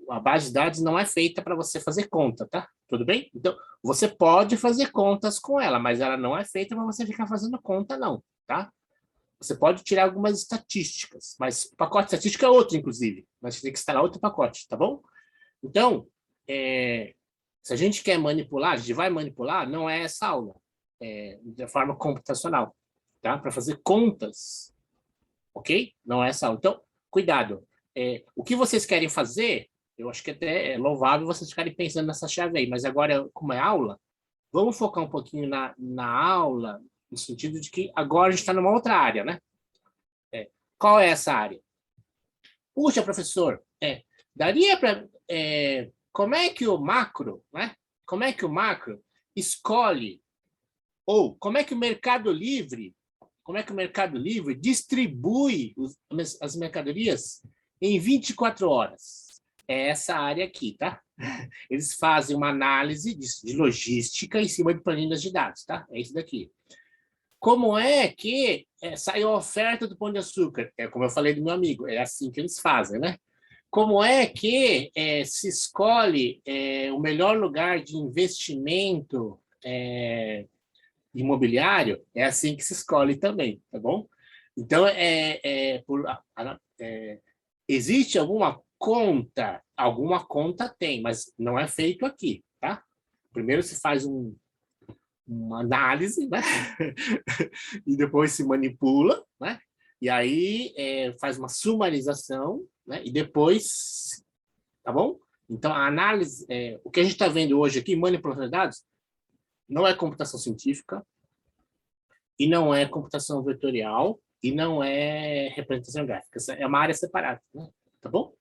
a base de dados não é feita para você fazer conta, tá? Tudo bem? Então, você pode fazer contas com ela, mas ela não é feita para você ficar fazendo conta, não, tá? Você pode tirar algumas estatísticas, mas o pacote estatístico é outro, inclusive. Mas você tem que instalar outro pacote, tá bom? Então, se a gente quer manipular, a gente vai manipular, não é essa aula, de forma computacional, tá? Para fazer contas, ok? Não é essa aula. Então, cuidado. O que vocês querem fazer, eu acho que até é louvável vocês ficarem pensando nessa chave aí, mas agora, como é aula, vamos focar um pouquinho na aula, no sentido de que agora a gente está numa outra área, né? Qual é essa área? Puxa, professor, daria para... como é que o macro, né? Como é que o macro escolhe, ou como é que o Mercado Livre, distribui as mercadorias em 24 horas? É essa área aqui, tá? Eles fazem uma análise de logística em cima de planilhas de dados, tá? É isso daqui. Como é que sai a oferta do Pão de Açúcar? Como eu falei do meu amigo, é assim que eles fazem, né? Como é que se escolhe o melhor lugar de investimento imobiliário? É assim que se escolhe também, tá bom? Então, existe alguma conta? Alguma conta tem, mas não é feito aqui, tá? Primeiro se faz um uma análise, né? E depois se manipula, né? E aí faz uma sumarização, né? E depois, tá bom? Então, a análise, o que a gente está vendo hoje aqui, manipulação de dados, não é computação científica, e não é computação vetorial, e não é representação gráfica. É uma área separada, né? Tá bom?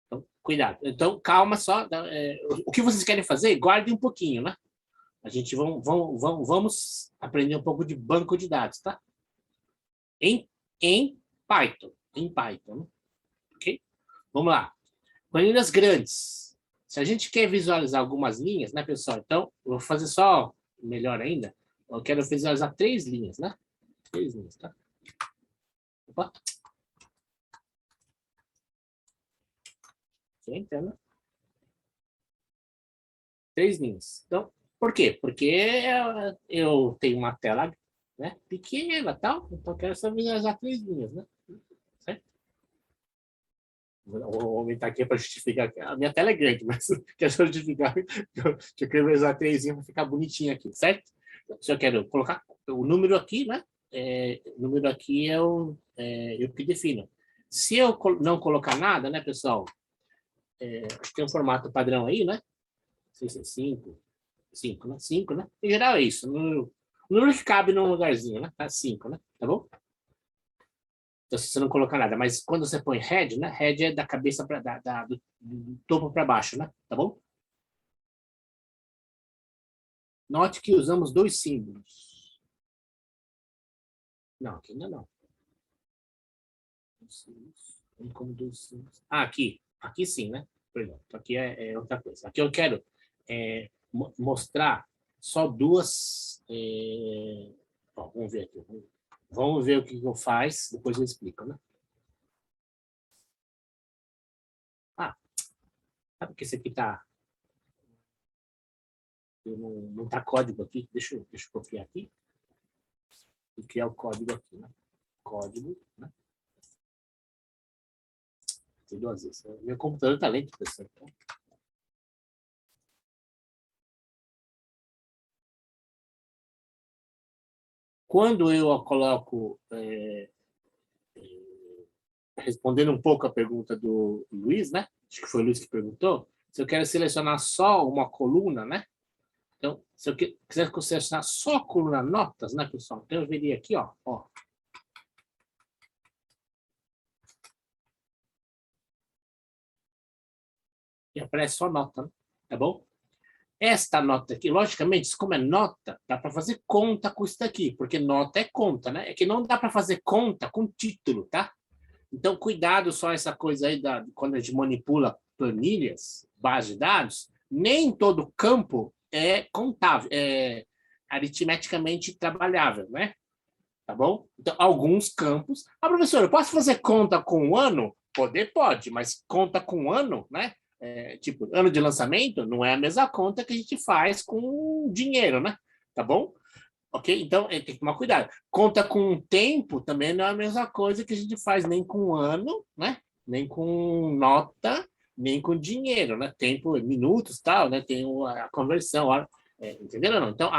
Então, cuidado. Então, calma só. O que vocês querem fazer, guardem um pouquinho, né? A gente vamos aprender um pouco de banco de dados, tá? Em Python. Em Python, ok? Vamos lá. Planilhas grandes. Se a gente quer visualizar algumas linhas, né, pessoal? Então, eu vou fazer só, melhor ainda, eu quero visualizar 3 linhas, né? 3 linhas, tá? Opa. Você entende? 3 linhas. Então, por quê? Porque eu tenho uma tela, né, pequena e tal, então eu quero só visualizar 3 linhas, né? Certo? Vou aumentar aqui para justificar que a minha tela é grande, mas quero justificar que eu quero visualizar 3 linhas para ficar bonitinho aqui, certo? Se eu quero colocar o número aqui, né? O número aqui eu que defino. Se eu não colocar nada, né, pessoal? Acho que tem um formato padrão aí, né? 5, 5, né? 5, né? Em geral é isso. O número que cabe num lugarzinho, né? Tá 5, né? Tá bom? Então, se você não colocar nada. Mas quando você põe head, né? Head é da cabeça do topo para baixo, né? Tá bom? Note que usamos 2 símbolos. Não, aqui ainda não. Como 2 símbolos. Ah, aqui. Aqui sim, né? Perdão. Aqui é outra coisa. Aqui eu quero mostrar só 2. Bom, vamos ver aqui. Vamos ver o que eu faço, depois eu explico, né? Ah, sabe que esse aqui tá... Não tá código aqui. Deixa eu copiar aqui. E criar o código aqui, né? Código, né? Tem 2 vezes. Meu computador tá lento, pessoal. Então. Quando eu coloco... respondendo um pouco a pergunta do Luiz, né? Acho que foi o Luiz que perguntou. Se eu quero selecionar só uma coluna, né? Então, se eu quiser selecionar só a coluna notas, né, pessoal? Então, eu veria aqui, ó. E aparece só nota, né? Tá bom? Esta nota aqui, logicamente, como é nota, dá para fazer conta com isso daqui, porque nota é conta, né? É que não dá para fazer conta com título, tá? Então, cuidado só essa coisa aí quando a gente manipula planilhas, base de dados, nem todo campo é contável, é aritmeticamente trabalhável, né? Tá bom? Então, alguns campos... Ah, professor, eu posso fazer conta com um ano? Poder pode, mas conta com um ano, né? Tipo, ano de lançamento, não é a mesma conta que a gente faz com dinheiro, né? Tá bom? Ok? Então, tem que tomar cuidado. Conta com um tempo também não é a mesma coisa que a gente faz nem com ano, né? Nem com nota, nem com dinheiro, né? Tempo, minutos, tal, né? Tem a conversão, entenderam ou não? Então,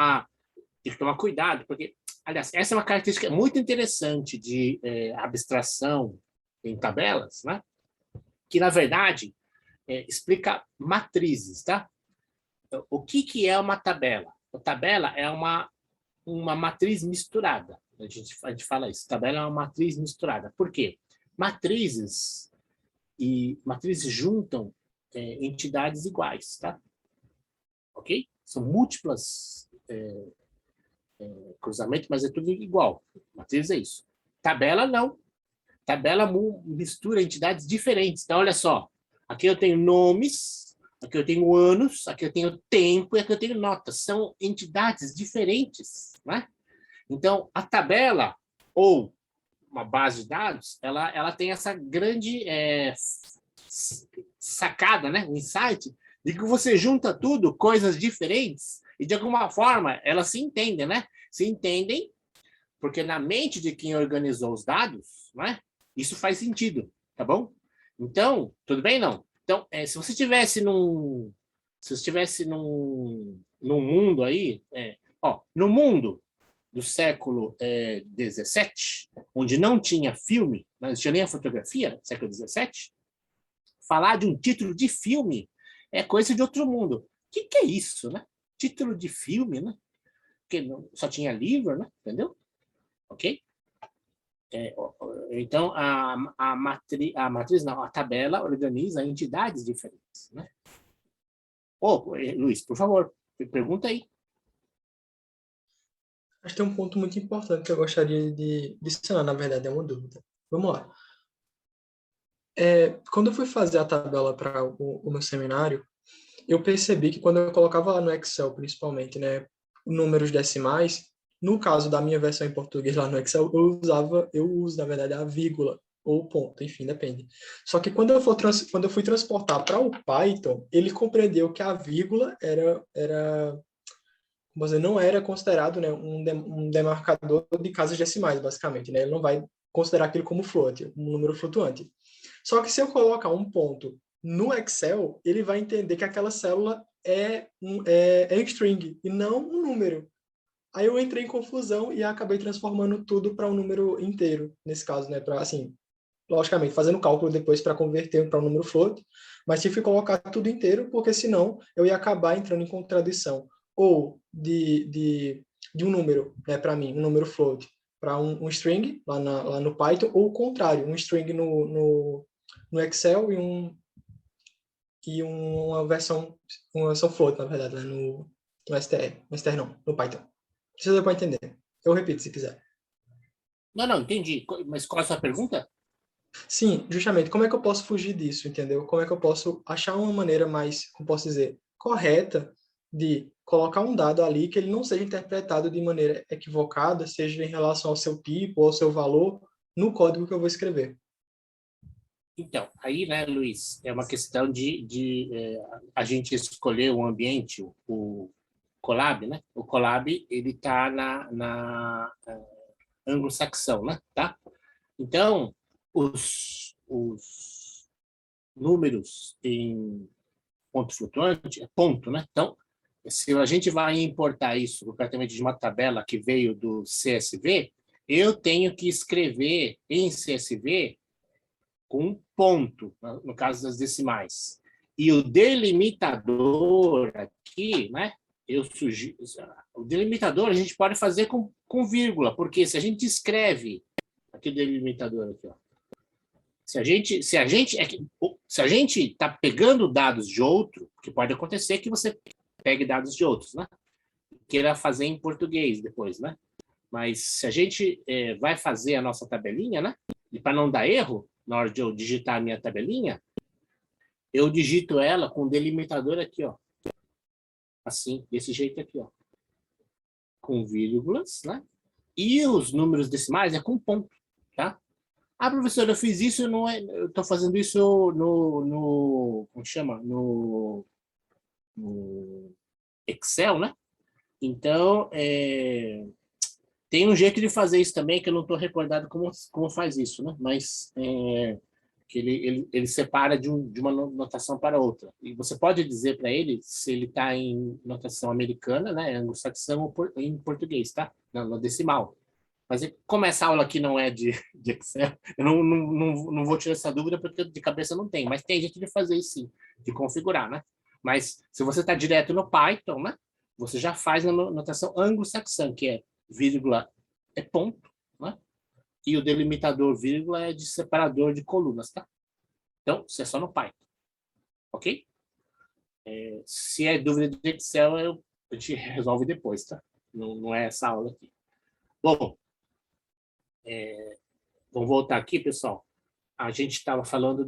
tem que tomar cuidado, porque, aliás, essa é uma característica muito interessante de abstração em tabelas, né? Que, na verdade, explica matrizes, tá? Então, o que é uma tabela? A tabela é uma matriz misturada. A gente fala isso. Tabela é uma matriz misturada. Por quê? Matrizes juntam entidades iguais, tá? Ok? São múltiplas cruzamentos, mas é tudo igual. Matriz é isso. Tabela não. Tabela mistura entidades diferentes. Então, olha só. Aqui eu tenho nomes, aqui eu tenho anos, aqui eu tenho tempo e aqui eu tenho notas. São entidades diferentes, né? Então, a tabela ou uma base de dados, ela tem essa grande sacada, né? Um insight, de que você junta tudo, coisas diferentes, e de alguma forma elas se entendem, né? Se entendem porque na mente de quem organizou os dados, né? Isso faz sentido, tá bom? Então, tudo bem não? Então, se você tivesse se eu estivesse num mundo aí, no mundo do século XVII, onde não tinha filme, não tinha nem a fotografia, século XVII, falar de um título de filme é coisa de outro mundo. O que é isso, né? Título de filme, né? Porque só tinha livro, né? Entendeu? Ok? Então, a matriz, não, a tabela organiza entidades diferentes, né? Luiz, por favor, pergunta aí. Acho que tem um ponto muito importante que eu gostaria de adicionar, na verdade, é uma dúvida. Vamos lá. Quando eu fui fazer a tabela para o meu seminário, eu percebi que quando eu colocava lá no Excel, principalmente, né, números decimais, no caso da minha versão em português lá no Excel, eu uso, na verdade, a vírgula ou ponto, enfim, depende. Só que quando eu fui transportar para o Python, ele compreendeu que a vírgula não era considerado, né, um demarcador de casas decimais, basicamente, né? Ele não vai considerar aquilo como float, um número flutuante. Só que se eu colocar um ponto no Excel, ele vai entender que aquela célula é string e não um número. Aí eu entrei em confusão e acabei transformando tudo para um número inteiro, nesse caso, né? Para, assim, logicamente, fazendo cálculo depois para converter para um número float, mas tive que colocar tudo inteiro, porque senão eu ia acabar entrando em contradição. Ou de um número, né, para mim, um número float, para um string lá no Python, ou o contrário, um string no Excel uma versão float, na verdade, né, no STR. No STR não, no Python. Você deu para entender. Eu repito, se quiser. Não, entendi. Mas qual é a sua pergunta? Sim, justamente. Como é que eu posso fugir disso, entendeu? Como é que eu posso achar uma maneira mais, como posso dizer, correta de colocar um dado ali que ele não seja interpretado de maneira equivocada, seja em relação ao seu tipo ou ao seu valor, no código que eu vou escrever. Então, aí, né, Luiz, é uma questão de a gente escolher o ambiente, o Colab, né? O Colab, ele está na anglo-saxão, né? Tá? Então, os números em ponto flutuante é ponto, né? Então, se a gente vai importar isso completamente de uma tabela que veio do CSV, eu tenho que escrever em CSV com ponto, no caso das decimais. E o delimitador aqui, né? Eu sugiro, o delimitador a gente pode fazer com vírgula, porque se a gente escreve aqui o delimitador aqui, ó, se a gente está pegando dados de outro, que pode acontecer que você pegue dados de outros, né? Queira fazer em português depois, né? Mas se a gente vai fazer a nossa tabelinha, né? E para não dar erro, na hora de eu digitar a minha tabelinha, eu digito ela com o delimitador aqui, ó. Assim, desse jeito aqui, ó. Com vírgulas, né? E os números decimais é com ponto, tá? Ah, professor, eu fiz isso, não é, eu estou fazendo isso como chama? No Excel, né? Então, tem um jeito de fazer isso também, que eu não estou recordado como faz isso, né? Mas que ele separa de uma notação para outra. E você pode dizer para ele se ele está em notação americana, né? Anglo-saxão ou em português, tá? No decimal. Mas como essa aula aqui não é de Excel, eu não vou tirar essa dúvida porque de cabeça não tem. Mas tem jeito de fazer isso sim, de configurar, né? Mas se você está direto no Python, né? Você já faz na notação anglo-saxã, que é vírgula é ponto, né? E o delimitador vírgula é de separador de colunas, tá? Então, isso é só no Python, ok? Se é dúvida de Excel, a gente resolve depois, tá? Não é essa aula aqui. Bom, vamos voltar aqui, pessoal. A gente estava falando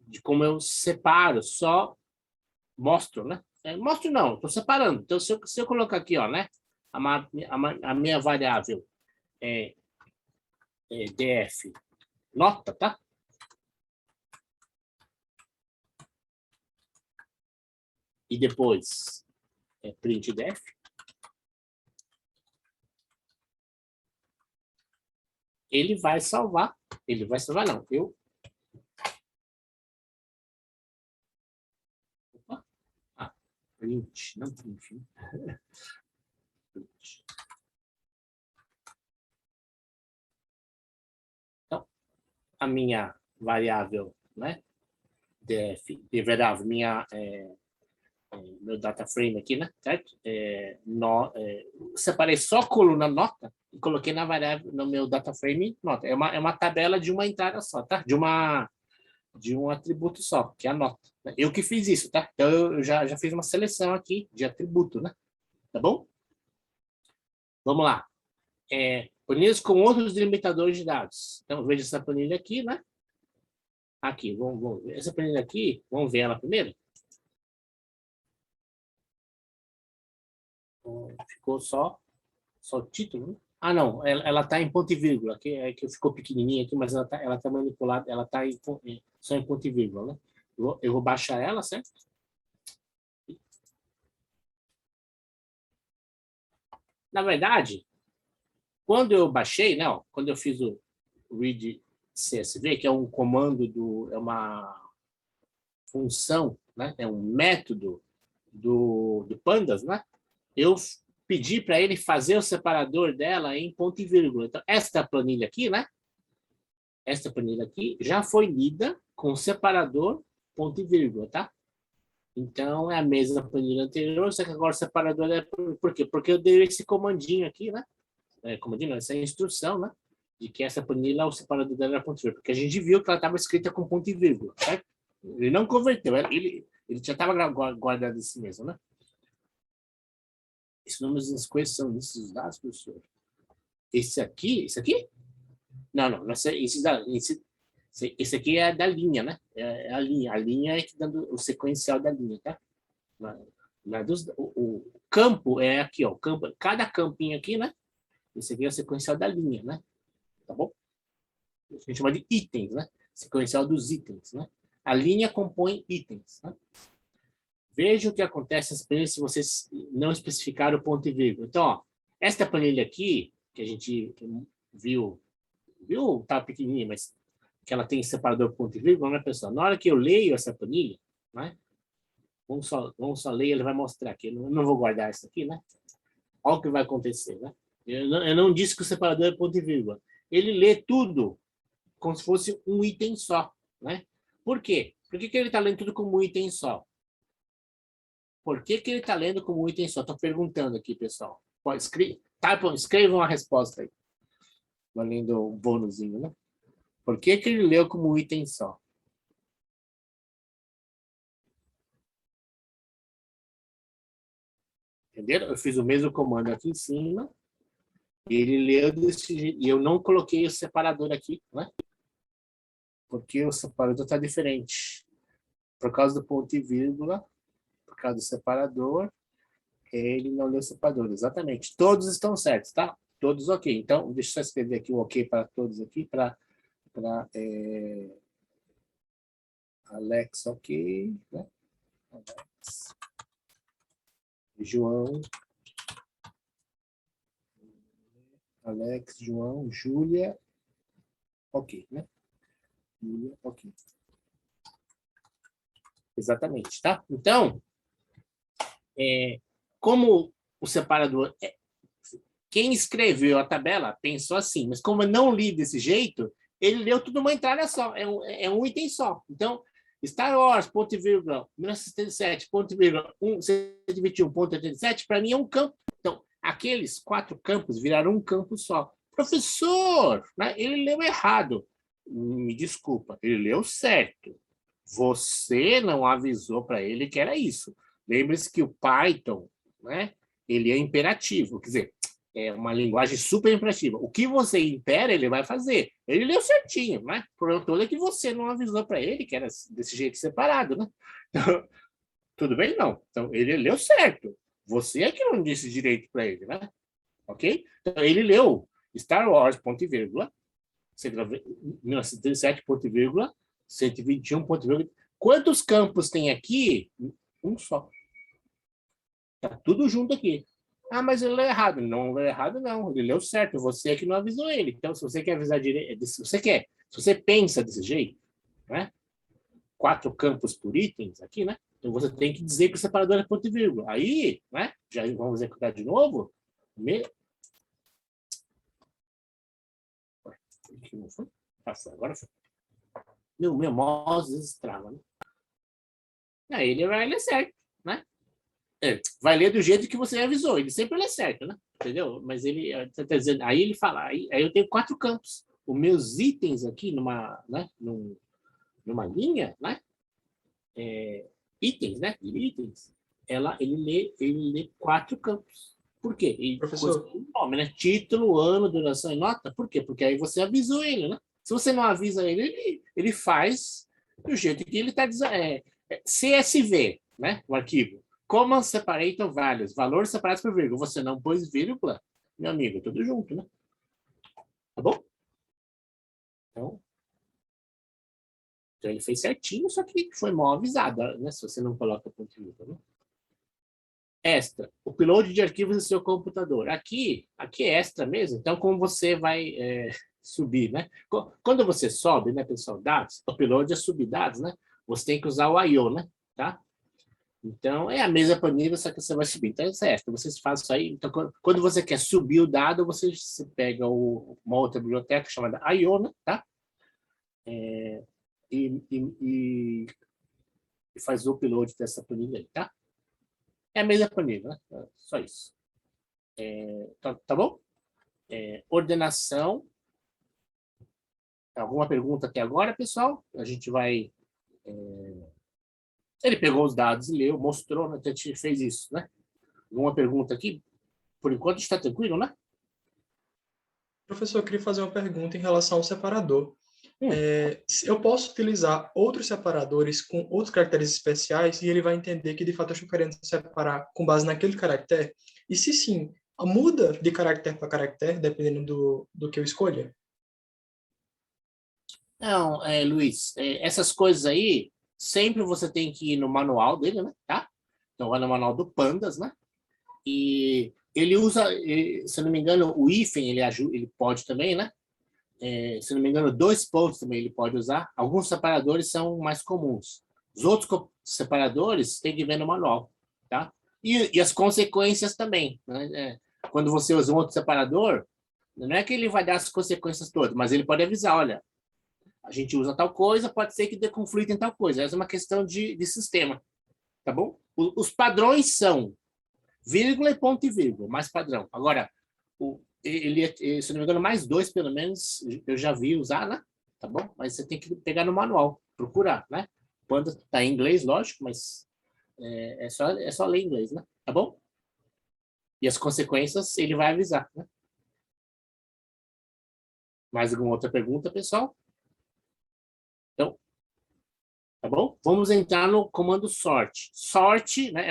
de como eu separo, só mostro, né? Mostro não, estou separando. Então, se eu colocar aqui, ó, né? A minha variável é df nota, tá? E depois printdf. Ele vai salvar não, print, não print. Print. Então, a minha variável, né? De variável, meu data frame aqui, né? Certo? Separei só a coluna nota e coloquei na variável, no meu data frame nota. É uma tabela de uma entrada só, tá? De um atributo só, que é a nota. Eu que fiz isso, tá? Então, eu já fiz uma seleção aqui de atributo, né? Tá bom? Vamos lá. Planilhas com outros delimitadores de dados. Então, veja essa planilha aqui, né? Aqui, vamos ver. Essa planilha aqui, vamos ver ela primeiro? Ficou só o título, né? Ah, não, ela está em ponto e vírgula, que ficou pequenininha aqui, mas ela tá manipulada, ela está só em ponto e vírgula, né? Eu vou baixar ela, certo? Na verdade, quando eu baixei, né, ó, quando eu fiz o read CSV, que é um comando é uma função, né, é um método do Pandas, né? Eu pedi para ele fazer o separador dela em ponto e vírgula. Então, esta planilha aqui, né? Esta planilha aqui já foi lida com separador ponto e vírgula, tá? Então, é a mesma planilha anterior, só que agora o separador é... Por quê? Porque eu dei esse comandinho aqui, né? Comandinho não, essa instrução, né? De que essa planilha, o separador dela era ponto e vírgula. Porque a gente viu que ela estava escrita com ponto e vírgula, certo? Ele não converteu, ele já estava guardado assim mesmo, né? Esses números das coisas são esses dados, professor? Esse aqui? Não, esse aqui é da linha, né? É a linha. A linha é que dá o sequencial da linha, tá? O campo é aqui, ó. Cada campinho aqui, né? Esse aqui é o sequencial da linha, né? Tá bom? A gente chama de itens, né? Sequencial dos itens, né? A linha compõe itens, né? Veja o que acontece se vocês não especificaram o ponto e vírgula. Então, ó, esta planilha aqui, que a gente viu, tá pequenininha, mas que ela tem separador ponto e vírgula, né, pessoal? Na hora que eu leio essa planilha, né? Vamos só ler, ele vai mostrar aqui. Eu não vou guardar isso aqui, né? Olha o que vai acontecer, né? Eu não disse que o separador é ponto e vírgula. Ele lê tudo como se fosse um item só, né? Por quê? Por que ele está lendo tudo como um item só? Por que ele está lendo como um item só? Estou perguntando aqui, pessoal. Escrevam a resposta aí. Valendo o bônusinho, né? Por que ele leu como um item só? Entenderam? Eu fiz o mesmo comando aqui em cima. E ele leu desse jeito. E eu não coloquei o separador aqui, né? Porque o separador está diferente. Por causa do ponto e vírgula, por causa do separador, ele não leu o separador. Exatamente. Todos estão certos, tá? Todos ok. Então, deixa eu só escrever aqui o ok para todos aqui, para Alex, ok. Né? Alex. João. Alex, João, Júlia. Ok, né? Júlia, ok. Exatamente, tá? Então, como o separador... Quem escreveu a tabela pensou assim, mas como eu não li desse jeito, ele leu tudo uma entrada só, é um item só. Então, Star Wars, ponto e vírgula, 1977, ponto e vírgula, 121.87, para mim é um campo. Então, aqueles 4 campos viraram um campo só. Professor, né, ele leu errado. Me desculpa, ele leu certo. Você não avisou para ele que era isso. Lembre-se que o Python, né, ele é imperativo, quer dizer, é uma linguagem super imperativa. O que você impera, ele vai fazer. Ele leu certinho, né? O problema todo é que você não avisou para ele que era desse jeito separado, né? Então, tudo bem? Não. Então, ele leu certo. Você é que não disse direito para ele, né? Ok? Então, ele leu Star Wars, ponto e vírgula, 1937, ponto e vírgula, 121, ponto e vírgula. Quantos campos tem aqui? Um só. Tá tudo junto aqui. Ah, mas ele leu errado. Não leu errado, não. Ele leu certo. Você é que não avisou ele. Então, se você quer avisar direito, se você pensa desse jeito, né? 4 campos por itens aqui, né? Então, você tem que dizer que o separador é ponto e vírgula. Aí, né? Já vamos executar de novo. Aqui não foi? Passou, agora foi. Meu mouse destrava, né? Aí ele vai ler certo, né? Vai ler do jeito que você avisou. Ele sempre lê certo, né? Entendeu? Mas ele tá dizendo, aí ele fala, aí eu tenho 4 campos. Os meus itens aqui né? Numa linha, né? Itens, né? Itens. Ele lê 4 campos. Por quê? Professor, Nome, né? Título, ano, duração e nota. Por quê? Porque aí você avisou ele, né? Se você não avisa ele faz do jeito que ele está dizendo. CSV, né? O arquivo. Common Separator Values. Valores separados por vírgula. Você não pôs vírgula, meu amigo, tudo junto, né? Tá bom? Então ele fez certinho, só que foi mal avisado, né? Se você não coloca ponto e vírgula, né? Extra, upload de arquivos no seu computador. Aqui é extra mesmo, então como você vai subir, né? Quando você sobe, né, pessoal, dados, upload é subir dados, né? Você tem que usar o I/O, né? Tá? Então, é a mesma planilha, só que você vai subir. Então, é extra, vocês fazem isso aí. Então, quando você quer subir o dado, você pega uma outra biblioteca chamada I/O, né? Tá? E faz o upload dessa planilha aí, tá? É a mesma planilha, né? Só isso. Tá bom? Ordenação. Alguma pergunta até agora, pessoal? A gente vai... Ele pegou os dados e leu, mostrou, né? A gente fez isso, né? Alguma pergunta aqui? Por enquanto está tranquilo, né? professor, eu queria fazer uma pergunta em relação ao separador. Hum. Eu posso utilizar outros separadores com outros caracteres especiais e ele vai entender que, de fato, eu estou querendo separar com base naquele caractere? E se sim, muda de caractere para caractere, dependendo do que eu escolha? Não, Luiz, essas coisas aí, sempre você tem que ir no manual dele, né? Tá? Então, vai no manual do Pandas, né? E ele usa, se eu não me engano, o hífen ele pode também, né? Se não me engano, 2 pontos também ele pode usar. Alguns separadores são mais comuns. Os outros separadores tem que ver no manual, tá? E as consequências também, né? Quando você usa um outro separador, não é que ele vai dar as consequências todas, mas ele pode avisar, olha, a gente usa tal coisa, pode ser que dê conflito em tal coisa. Essa é uma questão de sistema, tá bom? Os padrões são vírgula e ponto e vírgula, mais padrão. Agora, se não me engano, mais 2, pelo menos, eu já vi usar, né? Tá bom? Mas você tem que pegar no manual, procurar, né? Quando tá em inglês, lógico, mas é só ler inglês, né? Tá bom? E as consequências ele vai avisar, né? Mais alguma outra pergunta, pessoal? Então, tá bom? Vamos entrar no comando sort. Sort, né,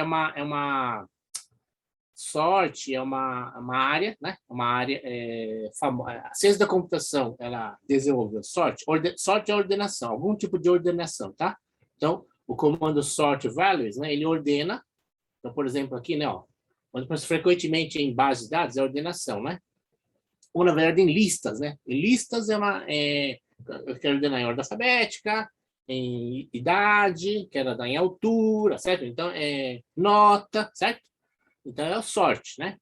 sorte é uma área, né? Uma área famosa. A ciência da computação, ela desenvolveu sorte. Sorte é ordenação, algum tipo de ordenação, tá? Então, o comando sort values, né? Ele ordena. Então, por exemplo, aqui, né? Ó, frequentemente em bases de dados é ordenação, né? Ou, na verdade, em listas, né? Em listas eu quero ordenar em ordem alfabética, em idade, quero ordenar em altura, certo? Então, nota, certo? Então, é o sort, né?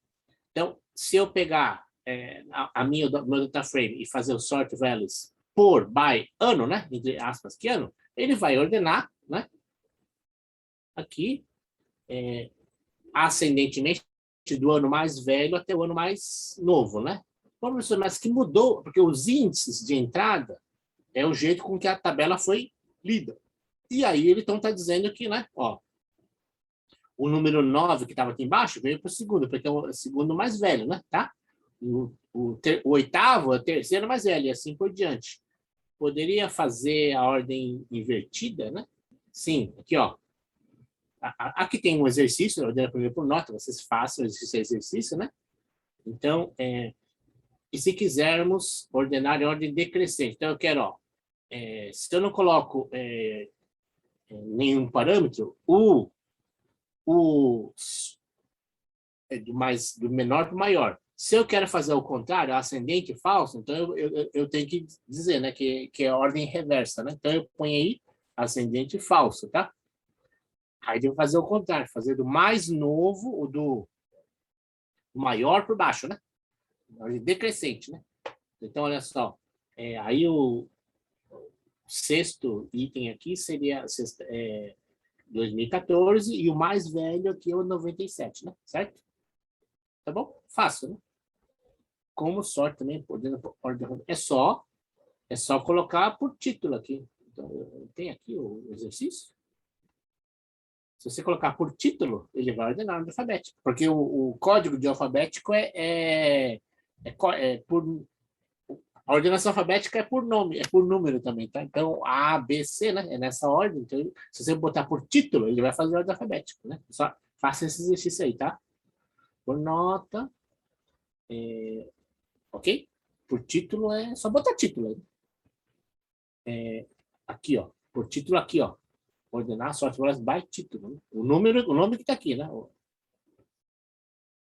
Então, se eu pegar meu data frame e fazer o sort values by ano, né? Entre aspas, que ano, ele vai ordenar, né? Aqui, ascendentemente, do ano mais velho até o ano mais novo, né? Bom, professor, mas que mudou, porque os índices de entrada é o jeito com que a tabela foi lida. E aí ele então está dizendo que, né? Ó, o número 9 que estava aqui embaixo veio para o segundo, porque é o segundo mais velho, né? Tá? O oitavo é o terceiro mais velho, e assim por diante. Poderia fazer a ordem invertida, né? Sim, aqui, ó. Aqui tem um exercício, ordena primeiro por nota, vocês façam esse exercício, né? Então, e se quisermos ordenar em ordem decrescente, então eu quero, ó, se eu não coloco nenhum parâmetro, do menor para o maior. Se eu quero fazer o contrário, ascendente e falso, então eu tenho que dizer, né, que é a ordem reversa, né? Então eu ponho aí ascendente e falso, tá? Aí eu vou fazer o contrário, fazer do mais novo, o do maior por baixo, né? Ordem decrescente, né? Então, olha só. Aí o sexto item aqui seria 2014 e o mais velho aqui é o 97, né? Certo? Tá bom? Fácil, né? Como sorte também, é só colocar por título aqui. Então, tem aqui o exercício. Se você colocar por título, ele vai ordenar a ordem alfabética. Porque o código de alfabético por... A ordenação alfabética é por nome, é por número também, tá? Então, A, B, C, né? É nessa ordem. Então, se você botar por título, ele vai fazer a ordem alfabética, né? Só faça esse exercício aí, tá? Por nota. Ok? Por título é só botar título aí. Aqui, ó. Por título aqui, ó. Ordenar softwares by título. Né? O nome que está aqui, né?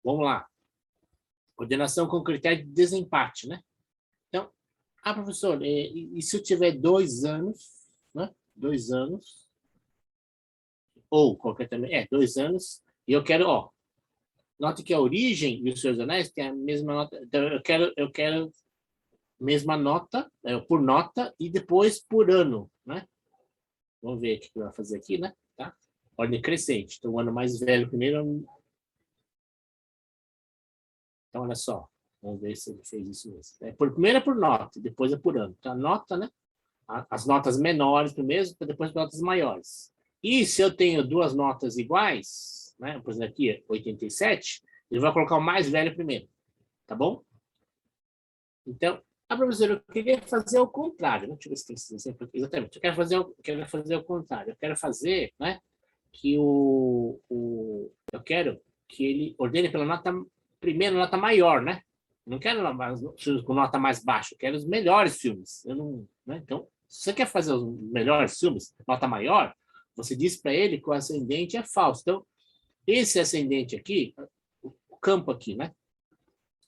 Vamos lá. Ordenação com critério de desempate, né? Então, professor, e se eu tiver 2 anos, né? 2 anos, ou qualquer também, 2 anos, e eu quero, ó, note que a origem e os seus anéis tem a mesma nota, então eu quero mesma nota, por nota, e depois por ano, né? Vamos ver o que vai fazer aqui, né? Tá? Ordem crescente. Então, o ano mais velho primeiro. Então, olha só. Vamos ver se ele fez isso mesmo. Primeiro é por nota, depois é por ano. Então, a nota, né? As notas menores primeiro, depois as notas maiores. E se eu tenho 2 notas iguais, né? Por exemplo, aqui, 87, ele vai colocar o mais velho primeiro. Tá bom? Então, professora, eu queria fazer o contrário. Né? Deixa eu ver se tem esse exemplo aqui. Exatamente. Eu quero fazer o contrário. Eu quero fazer, né? Que eu quero que ele ordene pela nota, primeira nota maior, né? Não quero filmes com nota mais baixa, eu quero os melhores filmes. Eu não, né? Então, se você quer fazer os melhores filmes, nota maior, você diz para ele que o ascendente é falso. Então, esse ascendente aqui, o campo aqui, né?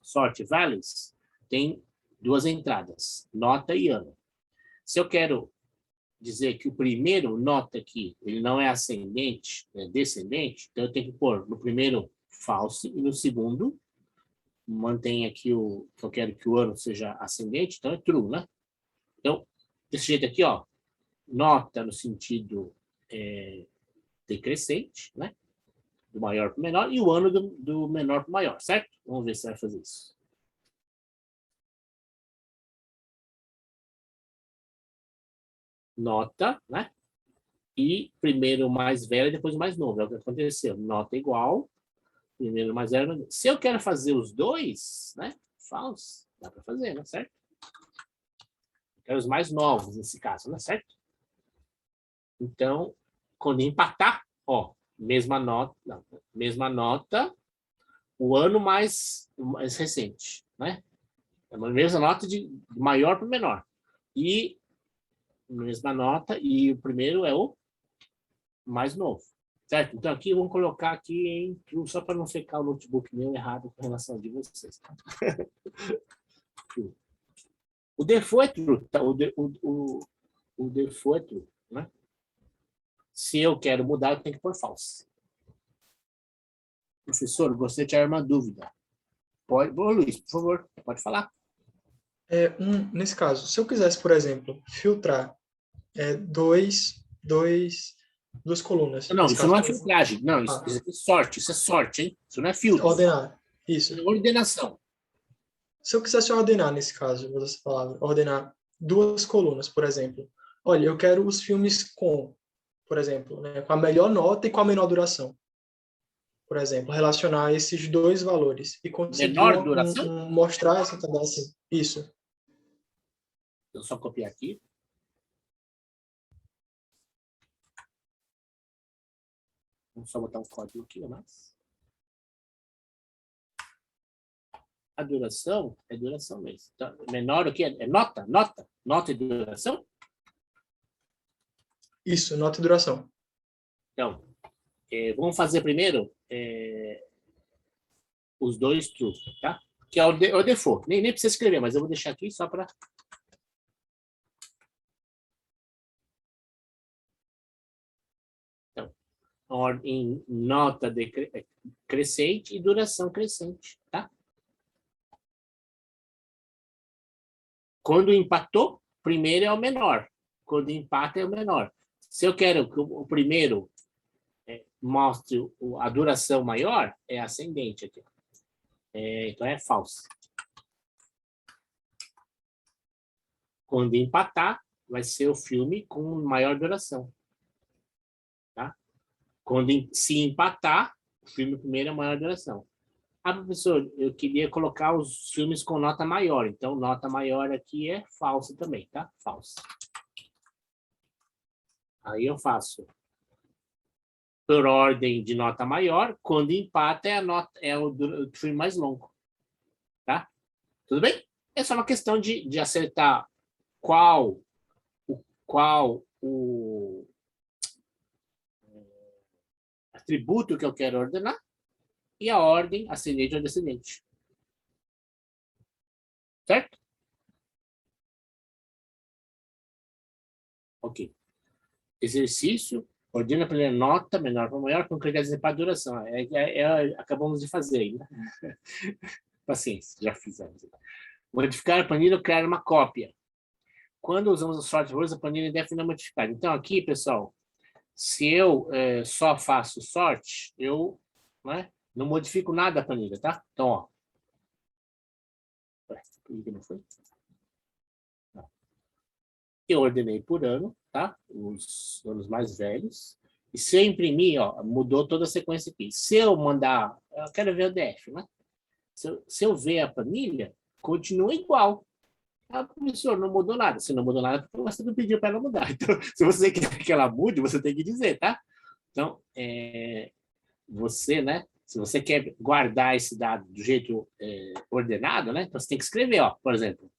Sorte values, tem 2 entradas, nota e ano. Se eu quero dizer que o primeiro nota aqui, ele não é ascendente, é descendente, então eu tenho que pôr no primeiro false e no segundo mantém aqui que eu quero que o ano seja ascendente, então é true, né? Então, desse jeito aqui, ó, nota no sentido decrescente, né? Do maior para o menor, e o ano do menor para o maior, certo? Vamos ver se vai fazer isso. Nota, né? E primeiro o mais velho e depois o mais novo. É o que aconteceu. Nota igual, primeiro o mais velho. Se eu quero fazer os dois, né? False, dá para fazer, né? Certo? Eu quero os mais novos nesse caso, né? Certo? Então, quando empatar, ó, mesma nota, o ano mais recente, né? É a mesma nota de maior para menor. E mesma nota, e o primeiro é o mais novo. Certo? Então, aqui vamos colocar aqui em true, só para não ficar o notebook meu errado com relação de vocês. Tá? O default é true. Tá? O default é true. Né? Se eu quero mudar, eu tenho que pôr false. Professor, você tinha uma dúvida. Pode, Luiz, por favor, pode falar. Nesse caso, se eu quisesse, por exemplo, filtrar duas colunas. Não, Nesse isso caso, não é filtragem. Não, isso é sorte. Isso é sorte, hein? Isso não é filtro. Ordenar. Isso. É ordenação. Se eu quisesse ordenar, nesse caso, vou usar essa palavra, ordenar 2 colunas, por exemplo. Olha, eu quero os filmes com, por exemplo, né, com a melhor nota e com a menor duração. Por exemplo, relacionar esses 2 valores e conseguir Menor duração? mostrar essa tabela assim. Isso. Eu só copiar aqui. Vamos só botar um código aqui, mas a duração é duração mesmo. Então, menor o que? É nota? Nota e duração? Isso, nota e duração. Então, vamos fazer primeiro os 2 true, tá? Que é o default. Nem precisa escrever, mas eu vou deixar aqui só para... Então, em nota crescente e duração crescente, tá? Quando empatou, primeiro é o menor. Quando empata é o menor. Se eu quero que o primeiro mostre a duração maior, é ascendente aqui. Então é falso. Quando empatar, vai ser o filme com maior duração. Tá? Se empatar, o filme primeiro é maior duração. Ah, professor, eu queria colocar os filmes com nota maior. Então, nota maior aqui é falso também, tá? Falso. Aí eu faço por ordem de nota maior. Quando empata, é o filme mais longo. Tá? Tudo bem? É só uma questão de acertar qual o atributo que eu quero ordenar e a ordem ascendente ou descendente. Certo? Ok. Exercício, ordena a primeira nota, menor para maior, com critério para duração. Acabamos de fazer aí, né? Paciência, já fizemos. Modificar a planilha ou criar uma cópia. Quando usamos o sort rules, a planilha deve ser modificada. Então, aqui, pessoal, se eu só faço sort, eu não modifico nada da planilha, tá? Então, ó. Não foi? Eu ordenei por ano, tá? Os anos mais velhos. E se eu imprimir, ó, mudou toda a sequência aqui. Se eu mandar, eu quero ver o DF, né? Se eu ver a planilha, continua igual. Ah, professor, não mudou nada. Se não mudou nada, você não pediu para ela mudar. Então, se você quer que ela mude, você tem que dizer, tá? Então, você, né? Se você quer guardar esse dado do jeito ordenado, né? Então, você tem que escrever, ó, por exemplo,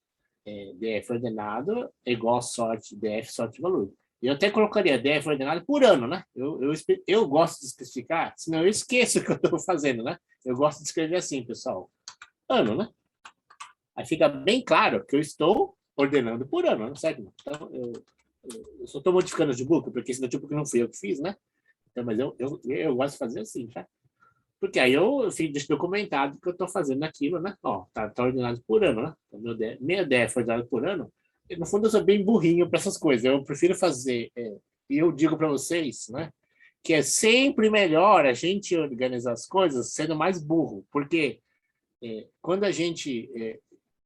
DF ordenado é igual a sorte, DF sorte de valor. Eu até colocaria DF ordenado por ano, né? Eu gosto de especificar, senão eu esqueço o que eu estou fazendo, né? Eu gosto de escrever assim, pessoal. Ano, né? Aí fica bem claro que eu estou ordenando por ano, né? Certo? Então, eu só estou modificando o notebook, porque esse notebook não fui eu que fiz, né? Então, mas eu gosto de fazer assim, tá? Porque aí eu deixo documentado que eu estou fazendo aquilo, né? Ó, tá ordenado por ano, né? Então, meu DF ordenado por ano. No fundo, eu sou bem burrinho para essas coisas. Eu prefiro fazer, e eu digo para vocês, né? Que é sempre melhor a gente organizar as coisas sendo mais burro. Porque quando a gente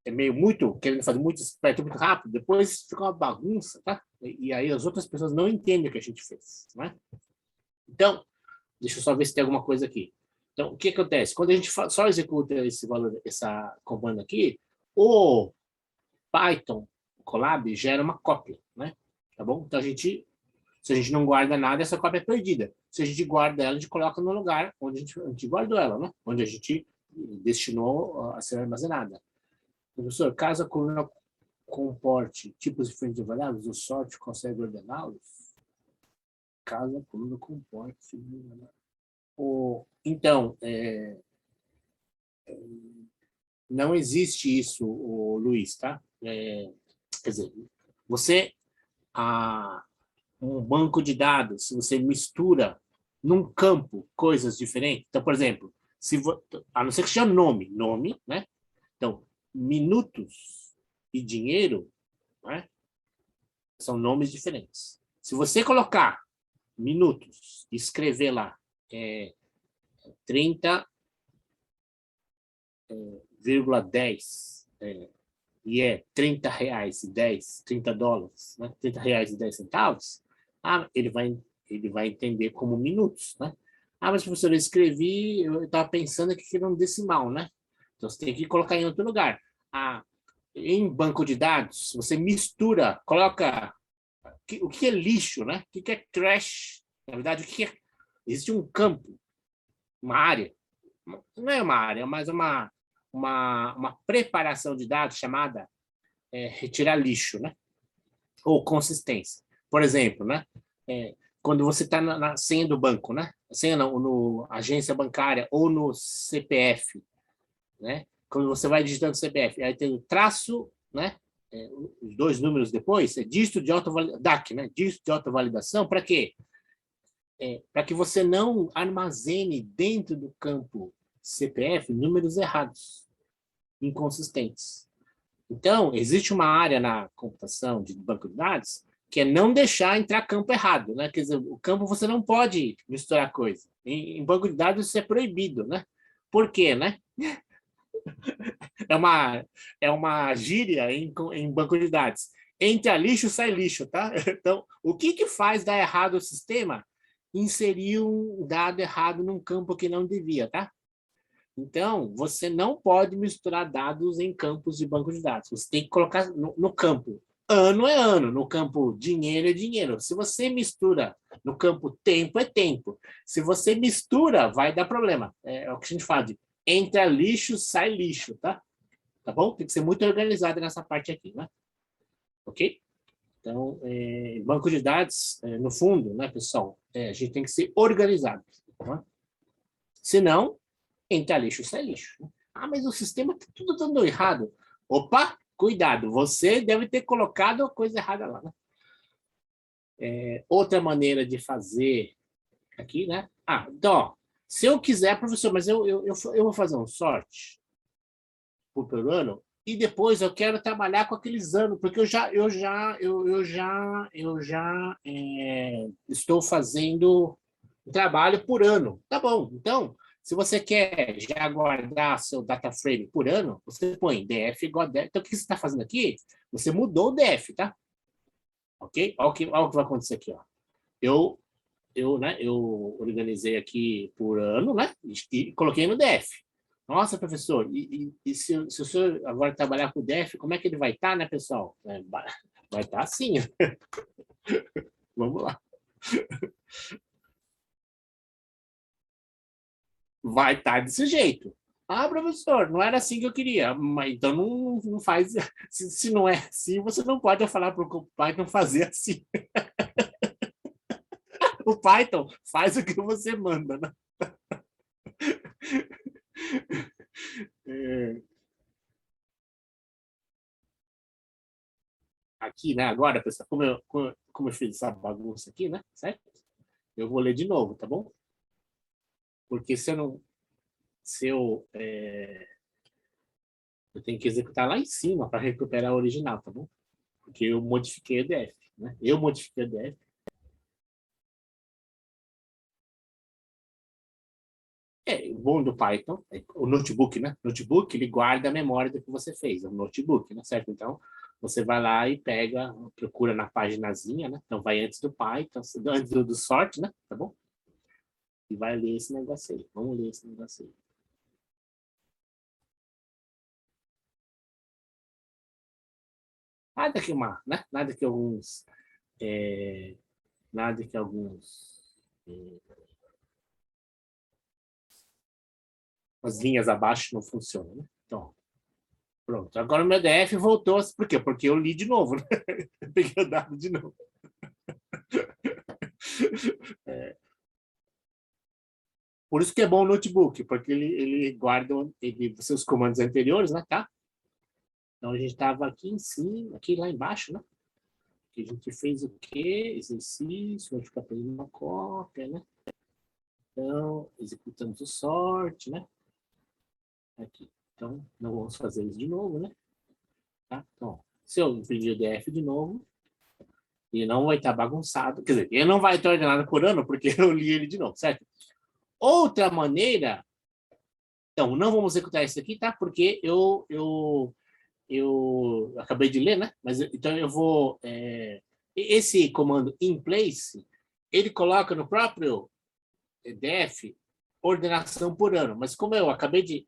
é meio querendo fazer muito esperto, muito rápido, depois fica uma bagunça, tá? E aí as outras pessoas não entendem o que a gente fez, né? Então, deixa eu só ver se tem alguma coisa aqui. Então, o que acontece? Quando a gente só executa esse valor, essa comando aqui, o Python, o Colab, gera uma cópia, né? Tá bom? Então, se a gente não guarda nada, essa cópia é perdida. Se a gente guarda ela, a gente coloca no lugar onde a gente guardou ela, né? Onde a gente destinou a ser armazenada. Professor, caso a coluna comporte tipos diferentes de variáveis, o sort consegue ordená-los? Caso a coluna comporte tipos de variáveis. Então, não existe isso, Luiz, tá? Quer dizer, um banco de dados, se você mistura num campo coisas diferentes, então, por exemplo, a não ser que seja nome, né? Então, minutos e dinheiro, né? São nomes diferentes. Se você colocar minutos e escrever lá 30,10 e é R$30,10, $30, né? R$30,10, ele vai entender como minutos, né? Mas professor, eu escrevi, eu estava pensando que era um decimal, né? Então você tem que colocar em outro lugar. Em banco de dados, você mistura, coloca o que é lixo, né? O que é trash? Na verdade, existe um campo, uma área, não é uma área, mas uma preparação de dados chamada retirar lixo, né? Ou consistência. Por exemplo, né? Quando você está na senha do banco, né? Senha no agência bancária ou no CPF, né? Quando você vai digitando CPF, aí tem o traço, né? Os dois números depois, dígito de autovalidação, DAC, né? Dígito de autovalidação, para quê? para que você não armazene dentro do campo CPF números errados, inconsistentes. Então, existe uma área na computação de banco de dados que é não deixar entrar campo errado, né? Quer dizer, o campo você não pode misturar coisa. Em banco de dados isso é proibido, né? Por quê, né? É uma gíria em banco de dados. Entra lixo, sai lixo, tá? Então, o que faz dar errado o sistema? Inserir um dado errado num campo que não devia, tá? Então, você não pode misturar dados em campos de banco de dados. Você tem que colocar no campo. Ano é ano, no campo dinheiro é dinheiro. Se você mistura no campo tempo é tempo. Se você mistura, vai dar problema. É o que a gente fala de entra lixo, sai lixo, tá? Tá bom? Tem que ser muito organizado nessa parte aqui, né? Ok? Então, banco de dados, no fundo, né, pessoal, a gente tem que ser organizado. Tá? Senão, entra lixo, sai lixo. Ah, mas o sistema está tudo dando errado. Opa, cuidado, você deve ter colocado a coisa errada lá. Né? Outra maneira de fazer aqui, né? Então, ó, se eu quiser, professor, mas eu vou fazer um sorte por ano e depois eu quero trabalhar com aqueles anos, porque eu já estou fazendo trabalho por ano. Tá bom, então, se você quer já guardar seu data frame por ano, você põe DF igual a DF. Então, o que você está fazendo aqui? Você mudou o DF, tá? Ok? Olha o que vai acontecer aqui, ó. Eu organizei aqui por ano, né? E coloquei no DF. Nossa, professor, e se o senhor agora trabalhar com o DF, como é que ele vai estar, né, pessoal? Vai estar assim. Vamos lá. Vai estar desse jeito. Ah, professor, não era assim que eu queria. Mas então não faz. Se não é assim, você não pode falar para o Python fazer assim. O Python faz o que você manda, né? Aqui, né? Agora, pessoal, como eu fiz essa bagunça aqui, né? Certo? Eu vou ler de novo, tá bom? Porque se eu não. Se eu tenho que executar lá em cima para recuperar o original, tá bom? Porque eu modifiquei o DF, né? Eu modifiquei o DF. O bom do Python, o notebook, né? O notebook, ele guarda a memória do que você fez, o notebook, né? Certo? Então, você vai lá e pega, procura na paginazinha, né? Então, vai antes do Python, antes do sort, né? Tá bom? E vai ler esse negócio aí. Vamos ler esse negócio aí. Nada que uma, né? Nada que alguns, nada que alguns, as linhas abaixo não funcionam, né? Então, pronto. Agora o meu DF voltou. Por quê? Porque eu li de novo, né? Eu peguei o dado de novo. Por isso que é bom o notebook, porque ele guarda seus comandos anteriores, né? Tá? Então a gente estava aqui em cima, aqui lá embaixo, né? Que a gente fez o quê? Exercício, vai ficar fazendo uma cópia, né? Então, executamos o sort, né? Aqui. Então, não vamos fazer isso de novo, né? Tá? Então, se eu imprimir o DF de novo, ele não vai estar bagunçado. Quer dizer, ele não vai estar ordenado por ano, porque eu li ele de novo, certo? Outra maneira. Então, não vamos executar isso aqui, tá? Porque eu acabei de ler, né? Mas então eu vou. Esse comando in place, ele coloca no próprio def ordenação por ano. Mas como eu acabei de.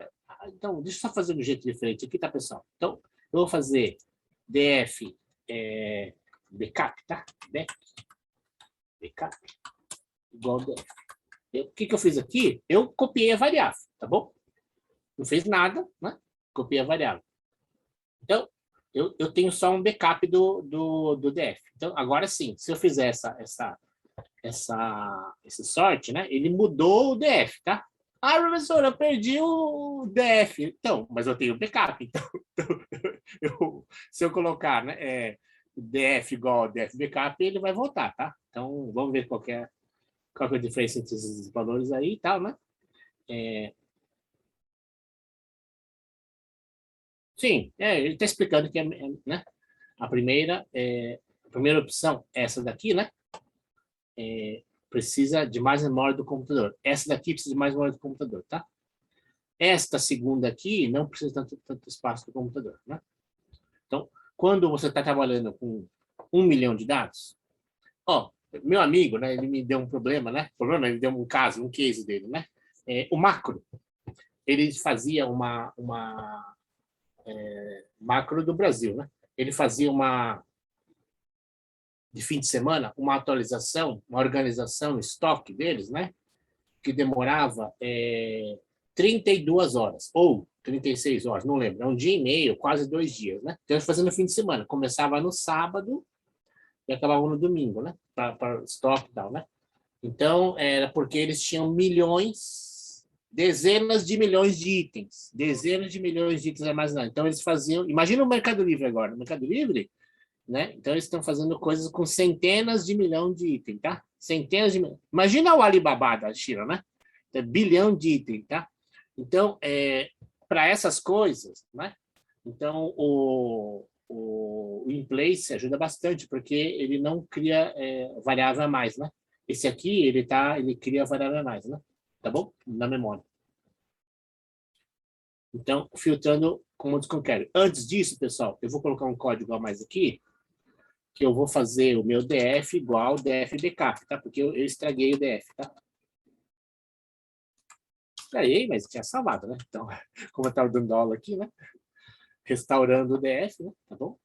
Então, deixa eu só fazer de um jeito diferente aqui, tá, pessoal? Então, eu vou fazer df backup, tá? Backup igual df. O que eu fiz aqui? Eu copiei a variável, tá bom? Não fez nada, né? Copiei a variável. Então, eu tenho só um backup do DF. Então, agora sim, se eu fizer esse sort, né? Ele mudou o DF, tá? Ah, professor, eu perdi o DF. Então, mas eu tenho backup. Então, se eu colocar, né, DF igual a DF backup, ele vai voltar, tá? Então, vamos ver qual que é. qual que é a diferença entre esses valores aí e tal, né? Sim, ele está explicando que né? A primeira opção, essa daqui, né? Precisa de mais memória do computador. Essa daqui precisa de mais memória do computador, tá? Esta segunda aqui não precisa tanto espaço do computador, né? Então, quando você está trabalhando com 1 milhão de dados, meu amigo, né? Ele me deu um problema, né? Ele deu um caso, um case dele, né? O macro, ele fazia uma macro do Brasil, né? Ele fazia de fim de semana, uma atualização, uma organização, estoque deles, né? Que demorava 32 horas, ou 36 horas, não lembro, é um dia e meio, quase 2 dias, né? Então, eles faziam no fim de semana, começava no sábado e acabava no domingo, né? Para estoque e tal, né? Então, era porque eles tinham milhões, dezenas de milhões de itens armazenados. Então, eles faziam... Imagina o Mercado Livre agora. No Mercado Livre, né? Então, eles estão fazendo coisas com centenas de milhões de itens, tá? Centenas de milhões. Imagina o Alibaba da China, né? É bilhão de itens, tá? Então, para essas coisas, né? Então, o in-place ajuda bastante, porque ele não cria variável a mais, né? Esse aqui, ele cria variável a mais, né? Tá bom? Na memória. Então, filtrando comandos que eu quero. Antes disso, pessoal, eu vou colocar um código a mais aqui, que eu vou fazer o meu DF igual DF backup, tá? Porque eu estraguei o DF, tá? Estraguei, mas tinha salvado, né? Então, como eu estava dando aula aqui, né? Restaurando o DF, né? Tá bom?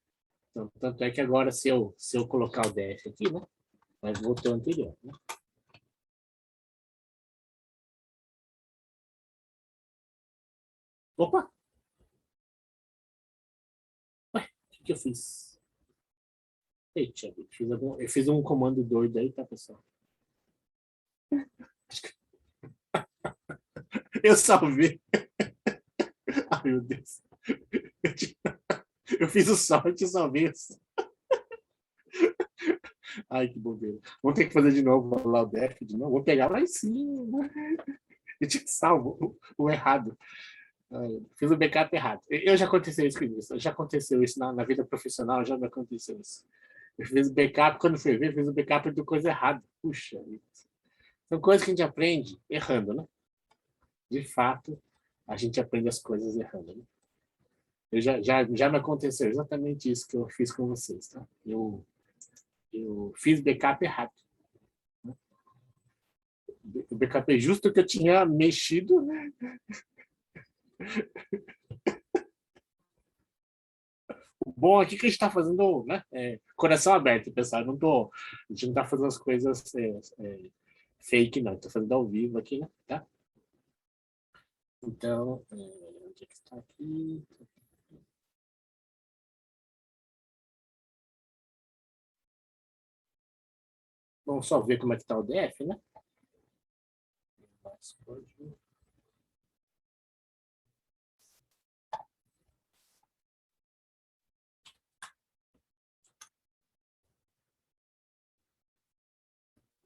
Então, tanto é que agora, se eu colocar o DF aqui, né? Vai voltar ao anterior, né? Opa! Ué, o que eu fiz? Eita, eu fiz um comando doido aí, tá, pessoal? Eu salvei. Ai, meu Deus. Eu fiz o sorte e salvei. Ai, que bobeira. Vamos ter que fazer de novo lá o DEF de novo. Vou pegar lá em cima. Eu tinha salvo o errado. Fiz o backup errado. Eu já aconteceu isso comigo. Já aconteceu isso na vida profissional, já me aconteceu isso. Eu fiz o backup, quando fui ver, fiz o backup do coisa errada. Puxa, são coisas que a gente aprende errando, né? De fato, a gente aprende as coisas errando, né? Já me aconteceu exatamente isso que eu fiz com vocês, tá? Eu fiz backup errado. O backup é justo que eu tinha mexido, né? O bom aqui é que a gente está fazendo, né? Coração aberto, pessoal. A gente não está fazendo as coisas fake, não. Estou fazendo ao vivo aqui, né? Tá? Então, onde é que está aqui? Vamos só ver como é que está o DF, né?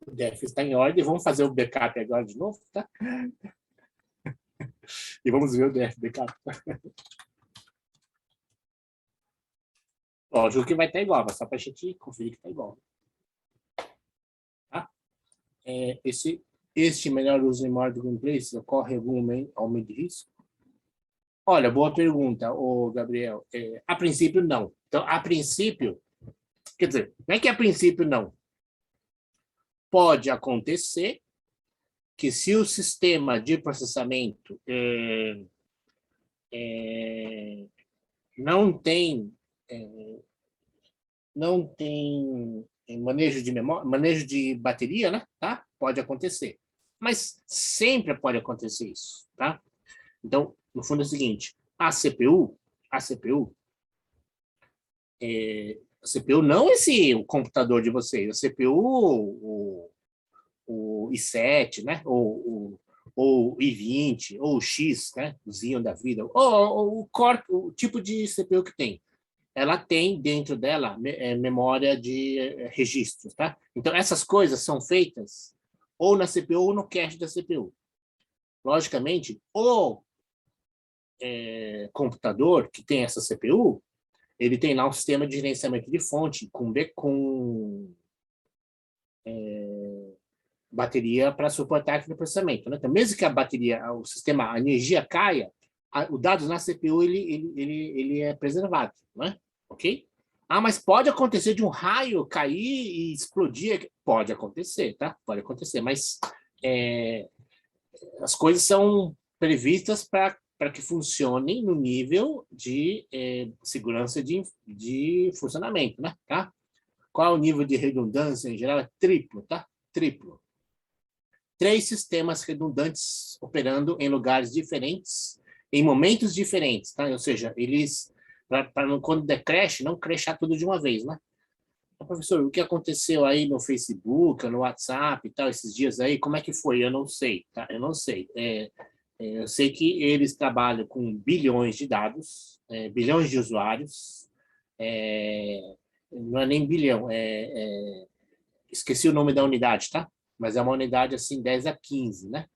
O DF está em ordem. Vamos fazer o backup agora de novo, tá? E vamos ver o DF backup. Lógico que vai estar igual, mas só para a gente conferir que está igual. Tá? Este melhor uso em memória do gameplay, ocorre algum aumento de risco? Olha, boa pergunta, Gabriel. A princípio, não. Então, a princípio, quer dizer, não é que a princípio não. Pode acontecer que se o sistema de processamento não tem manejo de memória, manejo de bateria, né? Tá? Pode acontecer. Mas sempre pode acontecer isso, tá? Então, no fundo é o seguinte, a CPU não o computador de vocês, a CPU, o i7, né? Ou o i20, ou o X, né? O Xeon da vida, ou o tipo de CPU que tem. Ela tem dentro dela memória de registros, tá? Então, essas coisas são feitas ou na CPU ou no cache da CPU. Logicamente, o computador que tem essa CPU, ele tem lá um sistema de gerenciamento de fonte com bateria para suportar aquele processamento, né? Então, mesmo que a bateria, o sistema, a energia caia, o dado na CPU ele é preservado, né? Ok? Ah, mas pode acontecer de um raio cair e explodir? Pode acontecer, tá? Pode acontecer, mas as coisas são previstas para que funcionem no nível de segurança de funcionamento, né? Tá? Qual é o nível de redundância em geral? É triplo, tá? Triplo. 3 sistemas redundantes operando em lugares diferentes, em momentos diferentes, tá? Ou seja, eles, quando der crash, não crashar tudo de uma vez, né? Então, professor, o que aconteceu aí no Facebook, no WhatsApp e tal, esses dias aí, como é que foi? Eu não sei, tá? Eu não sei. Eu sei que eles trabalham com bilhões de dados, bilhões de usuários, não é nem bilhão, esqueci o nome da unidade, tá? Mas é uma unidade assim, 10 a 15, né?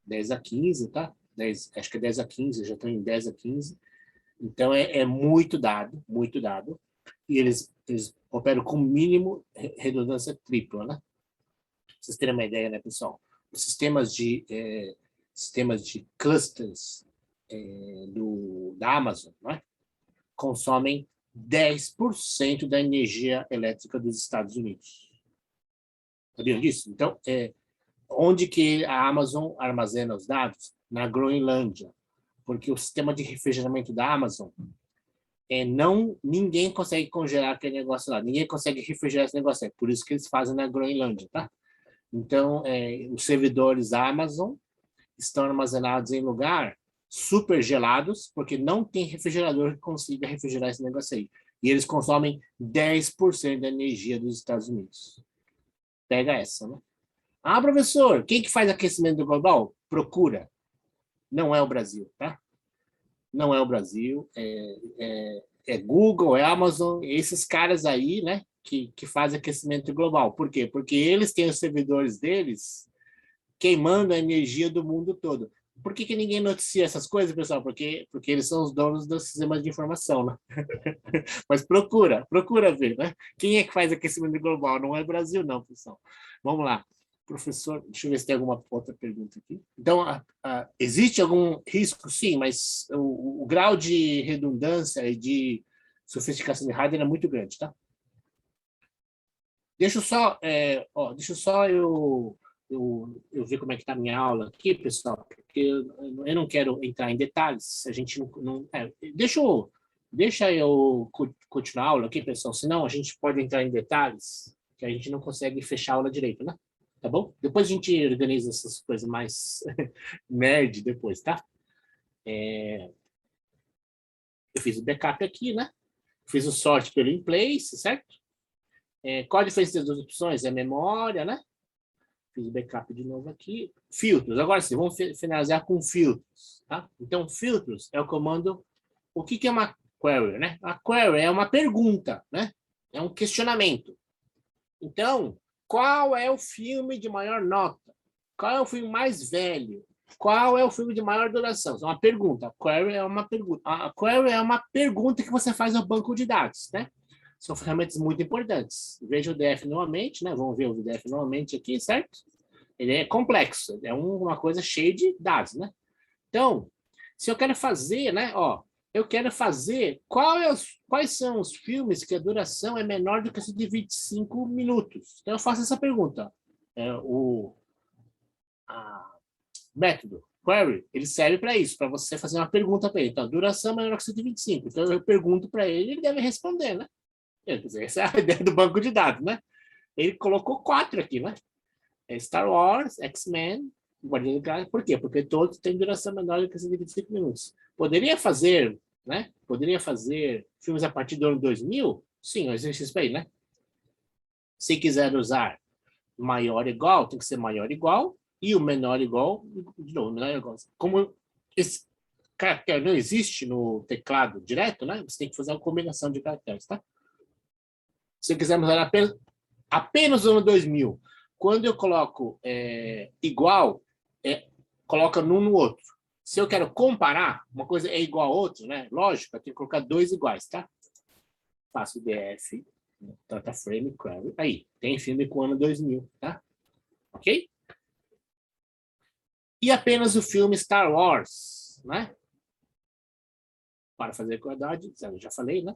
10 a 15, tá? 10, acho que é 10 a 15, já estou em 10 a 15. Então, é muito dado, muito dado. E eles operam com mínimo redundância tripla, né? Pra vocês terem uma ideia, né, pessoal? Os sistemas de clusters da Amazon, né? Consomem 10% da energia elétrica dos Estados Unidos. Sabiam disso? Então, onde que a Amazon armazena os dados? Na Groenlândia. Porque o sistema de refrigeramento da Amazon, ninguém consegue congelar aquele negócio lá. Ninguém consegue refrigerar esse negócio. É por isso que eles fazem na Groenlândia, tá? Então, os servidores Amazon estão armazenados em lugar super gelados, porque não tem refrigerador que consiga refrigerar esse negócio aí. E eles consomem 10% da energia dos Estados Unidos. Pega essa, né? Ah, professor, quem que faz aquecimento global? Procura. Não é o Brasil, tá? Não é o Brasil. É Google, é Amazon, esses caras aí, né? Que fazem aquecimento global. Por quê? Porque eles têm os servidores deles queimando a energia do mundo todo. Por que ninguém noticia essas coisas, pessoal? Porque eles são os donos dos sistemas de informação, né? Mas procura ver, né? Quem é que faz aquecimento global? Não é o Brasil, não, pessoal. Vamos lá. Professor, deixa eu ver se tem alguma outra pergunta aqui. Então, existe algum risco? Sim, mas o grau de redundância e de sofisticação de hardware é muito grande, tá? Deixa eu só eu ver como é que está a minha aula aqui, pessoal, porque eu não quero entrar em detalhes, a gente não deixa eu continuar a aula aqui, pessoal, senão a gente pode entrar em detalhes, que a gente não consegue fechar a aula direito, né? Tá bom? Depois a gente organiza essas coisas mais nerd depois, tá? Eu fiz o backup aqui, né? Fiz o sort pelo in place, certo? Qual a diferença das duas opções? É memória, né? Fiz o backup de novo aqui. Filtros. Agora sim, vamos finalizar com filtros. Tá? Então, filtros é o comando... O que é uma query, né? A query é uma pergunta, né? É um questionamento. Então, qual é o filme de maior nota? Qual é o filme mais velho? Qual é o filme de maior duração? É uma pergunta. A query é uma pergunta. A query é uma pergunta que você faz ao banco de dados, né? São ferramentas muito importantes. Veja o DF novamente, né? Vamos ver o DF novamente aqui, certo? Ele é complexo, é uma coisa cheia de dados, né? Então, se eu quero fazer, né? Eu quero fazer quais são os filmes que a duração é menor do que 125 minutos. Então, eu faço essa pergunta. O método query, ele serve para isso, para você fazer uma pergunta para ele. Então, a duração é menor que 125. Então, eu pergunto para ele, ele deve responder, né? Quer dizer, essa é a ideia do banco de dados, né? Ele colocou 4 aqui, né? Star Wars, X-Men, Guardiões da Galáxia. Por quê? Porque todos têm duração menor do que 125 minutos. Poderia fazer, né? Poderia fazer filmes a partir do ano 2000? Sim, é um exercício aí, né? Se quiser usar maior igual, tem que ser maior igual, e o menor igual, de novo, menor igual. Como esse caractere não existe no teclado direto, né? Você tem que fazer uma combinação de caracteres, tá? Se quisermos usar apenas o ano 2000, Quando eu coloco igual, coloca num no outro. Se eu quero comparar, uma coisa é igual a outra, né? Lógico, eu tenho que colocar dois iguais, tá? Faço DF, data frame, query. Aí, tem filme com o ano 2000, tá? Ok? E apenas o filme Star Wars, né? Para fazer igualdade, eu já falei, né?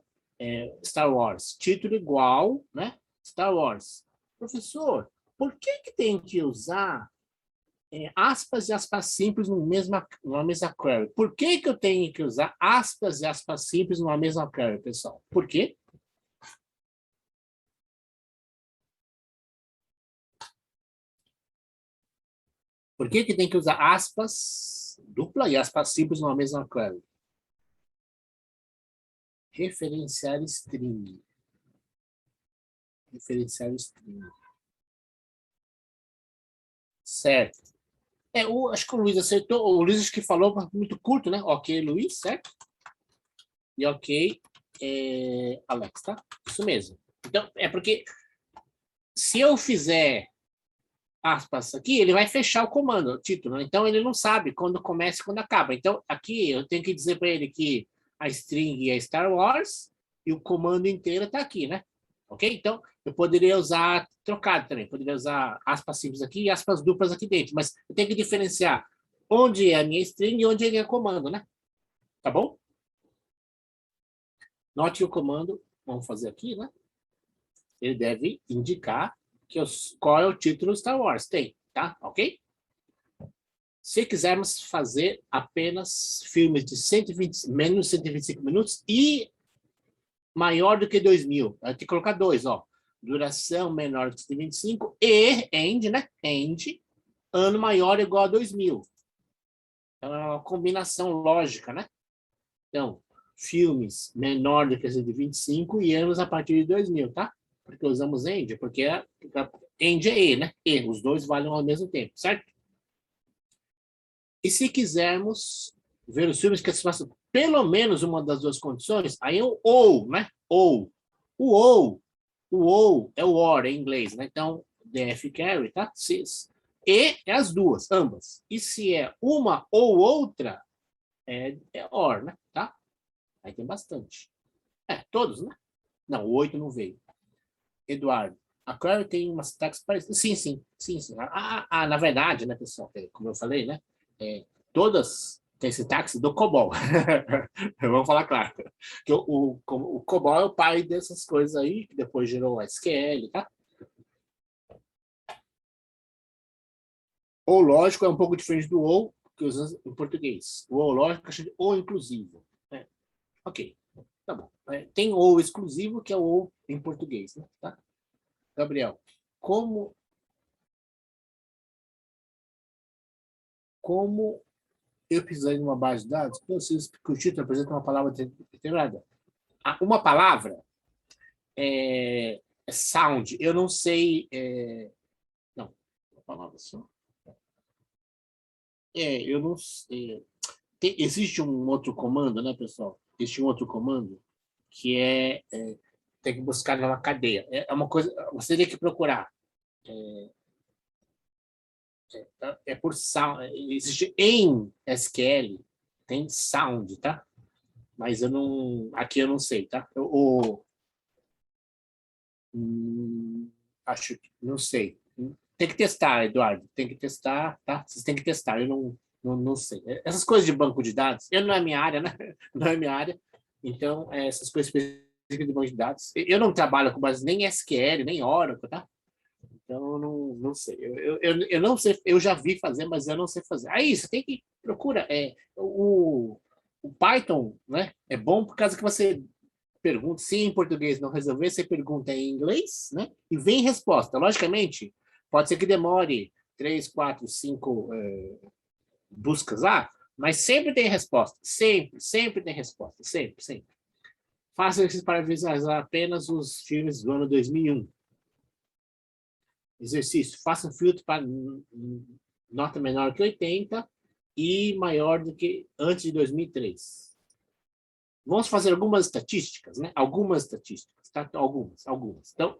Star Wars, título igual, né? Star Wars. Professor, por que tem que usar aspas e aspas simples numa mesma query? Por que eu tenho que usar aspas e aspas simples numa mesma query, pessoal? Por quê? Por que tem que usar aspas dupla e aspas simples numa mesma query? Referenciar string. Referenciar string. Certo. Acho que o Luiz acertou. O Luiz acho que falou muito curto, né? Ok, Luiz, certo? E ok, Alex, tá? Isso mesmo. Então, porque se eu fizer aspas aqui, ele vai fechar o comando, o título. Então, ele não sabe quando começa e quando acaba. Então, aqui eu tenho que dizer para ele que a string é Star Wars e o comando inteiro está aqui, né? Ok? Então, eu poderia usar trocado também. Poderia usar aspas simples aqui e aspas duplas aqui dentro. Mas eu tenho que diferenciar onde é a minha string e onde é o comando, né? Tá bom? Note o comando, vamos fazer aqui, né? Ele deve indicar qual é o título Star Wars. Tem, tá? Ok? Se quisermos fazer apenas filmes de menos de 125 minutos e maior do que 2.000, vai ter que colocar dois, ó. Duração menor do que 125 e end, né? End, ano maior ou igual a 2.000. Então, é uma combinação lógica, né? Então, filmes menor do que 125 e anos a partir de 2.000, tá? Porque usamos end, porque end é e, né? E, os dois valem ao mesmo tempo, certo? E se quisermos ver os filmes que satisfazem pelo menos uma das duas condições, aí é o ou, né? Ou. O ou é o or em inglês, né? Então, df carry, tá? E é as duas, ambas. E se é uma ou outra, é or, né? Tá? Aí tem bastante. Todos, né? Não, o 8 não veio. Eduardo, a query tem umas sintaxe parecidas. Sim. Na verdade, né, pessoal, como eu falei, né? Todas têm sintaxe do COBOL. Vamos falar claro. Que o COBOL é o pai dessas coisas aí, que depois gerou a SQL, tá? O lógico é um pouco diferente do ou, que usamos em português. O ou lógico é ou inclusivo. Ok, tá bom. Tem ou exclusivo, que é o ou em português, né? Tá? Gabriel, como eu precisei de uma base de dados, preciso que o título apresente uma palavra determinada. Uma palavra é sound. Eu não sei. Não, uma palavra só. Eu não sei. Existe um outro comando, né, pessoal? Existe um outro comando que tem que buscar numa cadeia. Uma coisa. Você tem que procurar. Por sound. Existe em SQL, tem sound, tá? Mas eu não. Aqui eu não sei, tá? Acho que. Não sei. Tem que testar, Eduardo. Tem que testar, tá? Vocês têm que testar. Eu não sei. Essas coisas de banco de dados, eu não é minha área, né? Não é minha área. Então, essas coisas específicas de banco de dados. Eu não trabalho com base nem SQL, nem Oracle, tá? Então, eu não sei. Eu não sei. Eu já vi fazer, mas eu não sei fazer. Aí, você tem que procura. O Python, né? É bom por causa que você pergunta, se em português não resolver, você pergunta em inglês, né? E vem resposta. Logicamente, pode ser que demore 3, 4, 5 buscas lá, mas sempre tem resposta. Sempre tem resposta. Sempre. Faça isso para visualizar apenas os filmes do ano 2001. Exercício. Faça um filtro para nota menor que 80 e maior do que antes de 2003. Vamos fazer algumas estatísticas, né? Algumas estatísticas, tá? Algumas. Então,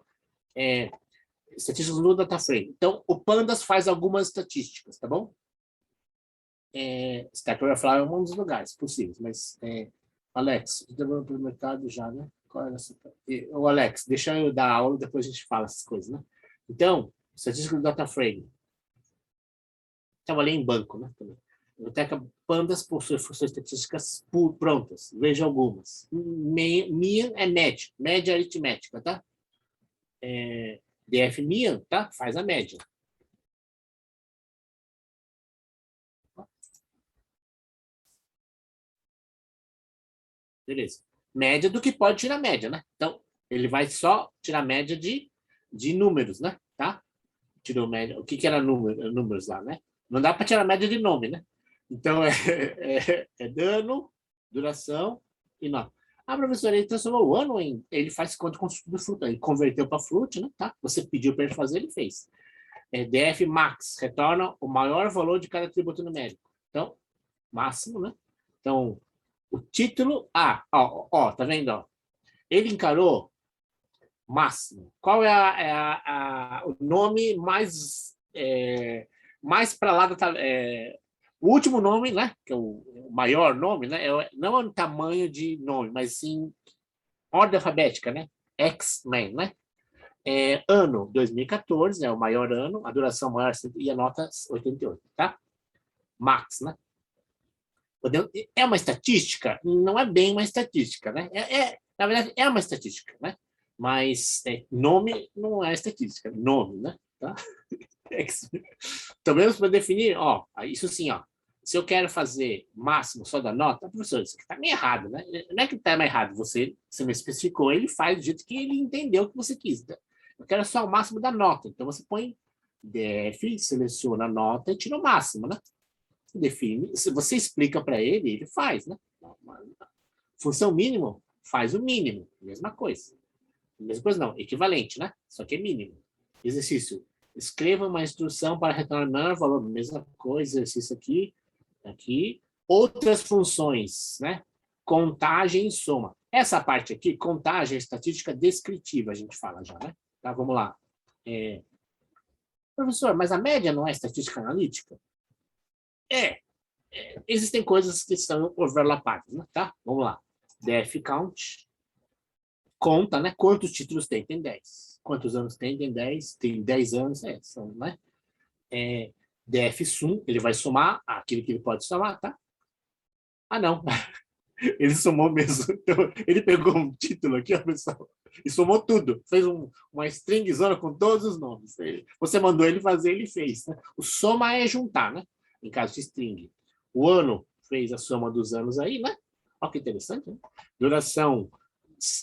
estatísticas no data frame. Então, o Pandas faz algumas estatísticas, tá bom? Stack Overflow é um dos lugares possíveis, mas Alex, desenvolvimento do mercado já, né? O Alex, deixa eu dar aula, depois a gente fala essas coisas, né? Então, estatística do data frame. Trabalhei em banco, né? Também. Biblioteca Pandas possui funções estatísticas prontas. Veja algumas. Mean é média aritmética, tá? DF Mean, tá? Faz a média. Beleza. Média do que pode tirar média, né? Então, ele vai só tirar média de números, né? Tá? Tirou média. O que era números lá, né? Não dá para tirar média de nome, né? Então, é dano, duração e nota. Ah, professor, ele transformou o ano em... Ele faz conta com o fruto. Ele converteu para fruto, né? Tá? Você pediu para ele fazer, ele fez. DF max, retorna o maior valor de cada atributo numérico. Então, máximo, né? Então, o título... tá vendo? Ó? Ele encarou máximo. Qual é o nome mais para lá da... o último nome, né? Que é o maior nome, né? Não é o tamanho de nome, mas sim ordem alfabética, né? X-Men, né? Ano 2014, é o maior ano, a duração maior e a nota 88, tá? Max, né? É uma estatística? Não é bem uma estatística, né? Na verdade, é uma estatística, né? Mas nome não é estatística, nome, né? Tá? Também para definir, isso sim, se eu quero fazer máximo só da nota, professor, isso aqui está meio errado, né? Não é que está meio errado, você me especificou, ele faz do jeito que ele entendeu o que você quis. Tá? Eu quero só o máximo da nota, então você põe DF, seleciona a nota e tira o máximo, né? Define, se você explica para ele, ele faz, né? Função mínimo, faz o mínimo, mesma coisa. Mesma coisa não, equivalente, né? Só que é mínimo. Exercício. Escreva uma instrução para retornar o menor valor. Mesma coisa, exercício aqui. Outras funções, né? Contagem e soma. Essa parte aqui, contagem, estatística descritiva, a gente fala já, né? Tá, vamos lá. Professor, mas a média não é estatística analítica? Existem coisas que são overlapadas, né? Tá? Vamos lá. Def count. Conta, né? Quantos títulos tem? Tem 10. Quantos anos tem? Tem 10. Tem 10 anos, são, né? DF sum, ele vai somar aquilo que ele pode somar, tá? Ah, não. Ele somou mesmo. Então, ele pegou um título aqui, ó, pessoal, e somou tudo. Fez uma stringzona com todos os nomes. Você mandou ele fazer, ele fez. Né? O soma é juntar, né? Em caso de string. O ano fez a soma dos anos aí, né? Olha que interessante, né? Duração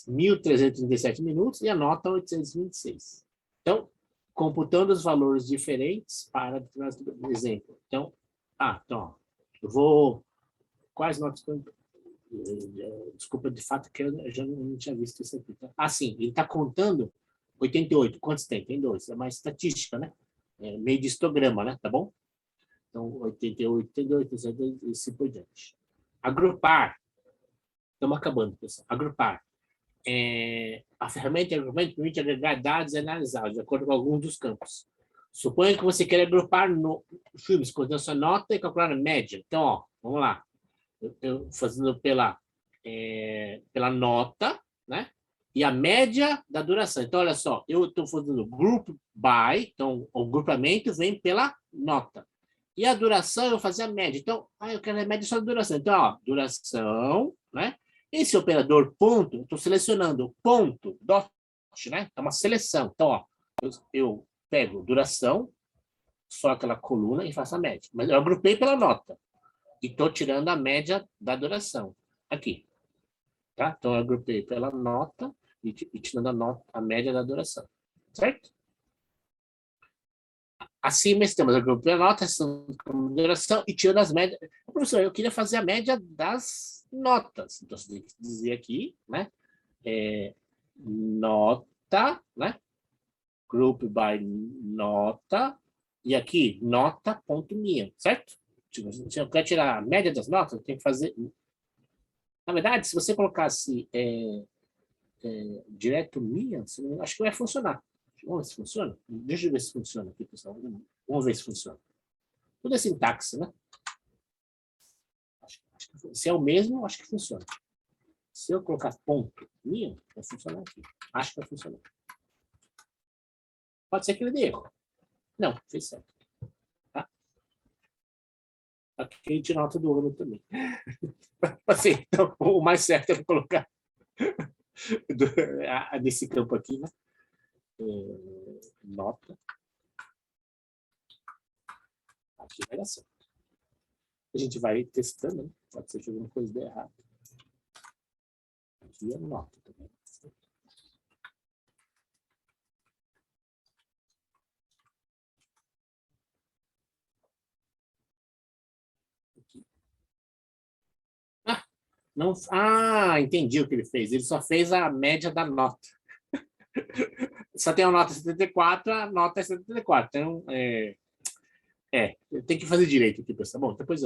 1.337 minutos e a nota 826. Então, computando os valores diferentes para determinado exemplo. Então, ó, eu vou... Quais notas... Desculpa, de fato, que eu já não tinha visto isso aqui. Tá? Sim, ele está contando 88. Quantos tem? Tem 2. É uma estatística, né? Meio de histograma, né? Tá bom? Então, 88, 82, 82 e assim por diante. Agrupar. Estamos acabando, pessoal. Agrupar. A ferramenta de agrupamento permite agregar dados e analisá-los de acordo com alguns dos campos. Suponha que você quer agrupar filmes contendo sua nota e calcular a média. Então, ó, vamos lá. Eu fazendo pela nota, né? E a média da duração. Então, olha só, eu estou fazendo group by, então o grupamento vem pela nota. E a duração, eu vou fazer a média. Então, eu quero a média só da duração. Então, ó, duração, né? Esse operador ponto, eu estou selecionando ponto, dot, né? É uma seleção. Então, ó, eu pego duração, só aquela coluna e faço a média. Mas eu agrupei pela nota. E estou tirando a média da duração. Aqui. Tá? Então, eu agrupei pela nota e tirando a média da duração. Certo? Acima estamos agrupando pela nota, duração e tirando as médias. Professor, eu queria fazer a média das notas. Então, você tem que dizer aqui, né? Nota, né? Group by nota. E aqui, nota.minha, certo? Se eu quero tirar a média das notas, eu tenho que fazer... Na verdade, se você colocasse direto minha, acho que vai funcionar. Vamos ver se funciona? Deixa eu ver se funciona aqui, pessoal. Vamos ver se funciona. Tudo é sintaxe, né? Se é o mesmo, acho que funciona. Se eu colocar ponto minha, vai funcionar aqui. Acho que vai funcionar. Pode ser que ele dê erro. Não, fez certo. Tá? Aqui a gente nota do ano também. Assim, então, o mais certo é colocar nesse campo aqui, né? Nota. Aqui vai dar certo. A gente vai testando, né? Pode ser que alguma coisa dê errado. Aqui é nota também. Aqui. Não, entendi o que ele fez. Ele só fez a média da nota. Só tem a nota 74, a nota é 74. Então, tem que fazer direito aqui, pessoal. Bom, depois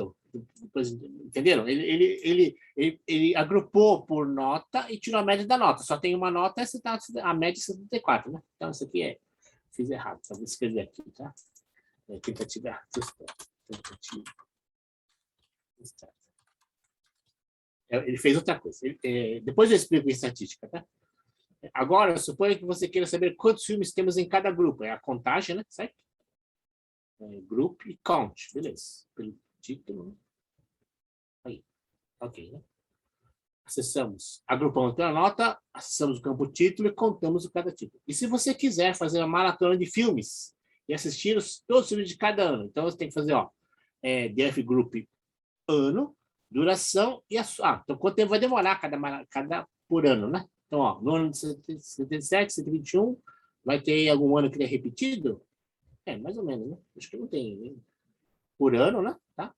entenderam? Ele agrupou por nota e tirou a média da nota. Só tem uma nota, a média é 74, né? Então, isso aqui fiz errado. Só vou escrever aqui, tá? Tentativa. Ele fez outra coisa. Depois eu explico em estatística, tá? Agora, suponha que você queira saber quantos filmes temos em cada grupo. É a contagem, né? Certo? Group e count. Beleza. Pelo título. Aí. Ok, né? Acessamos. Agrupamos pela nota, acessamos o campo título e contamos o cada título. E se você quiser fazer uma maratona de filmes e assistir todos os filmes de cada ano, então você tem que fazer, DF Group ano, duração e então quanto tempo vai demorar cada por ano, né? Então, no ano de 77, 121, vai ter algum ano que é repetido? Mais ou menos, né? Acho que não tem, né? Por ano, né? Tá?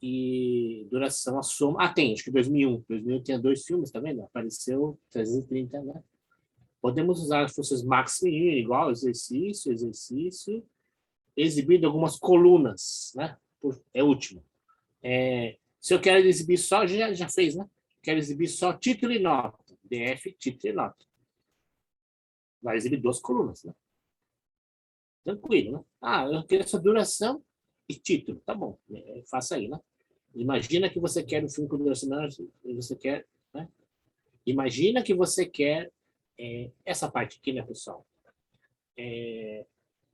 E duração, a soma... tem, acho que 2001. 2001 tinha 2 filmes, tá vendo? Apareceu 330, né? Podemos usar as forças máxima e mínima, igual exercício, exibindo algumas colunas, né? É o último. Se eu quero exibir só, já fez, né? Quero exibir só título e nota. DF, título e nota. Vai exibir 2 colunas, né? Tranquilo, né? Eu quero essa duração e título. Tá bom, faça aí, né? Imagina que você quer um filme com duração menor, você quer, né? Imagina que você quer essa parte aqui, né, pessoal?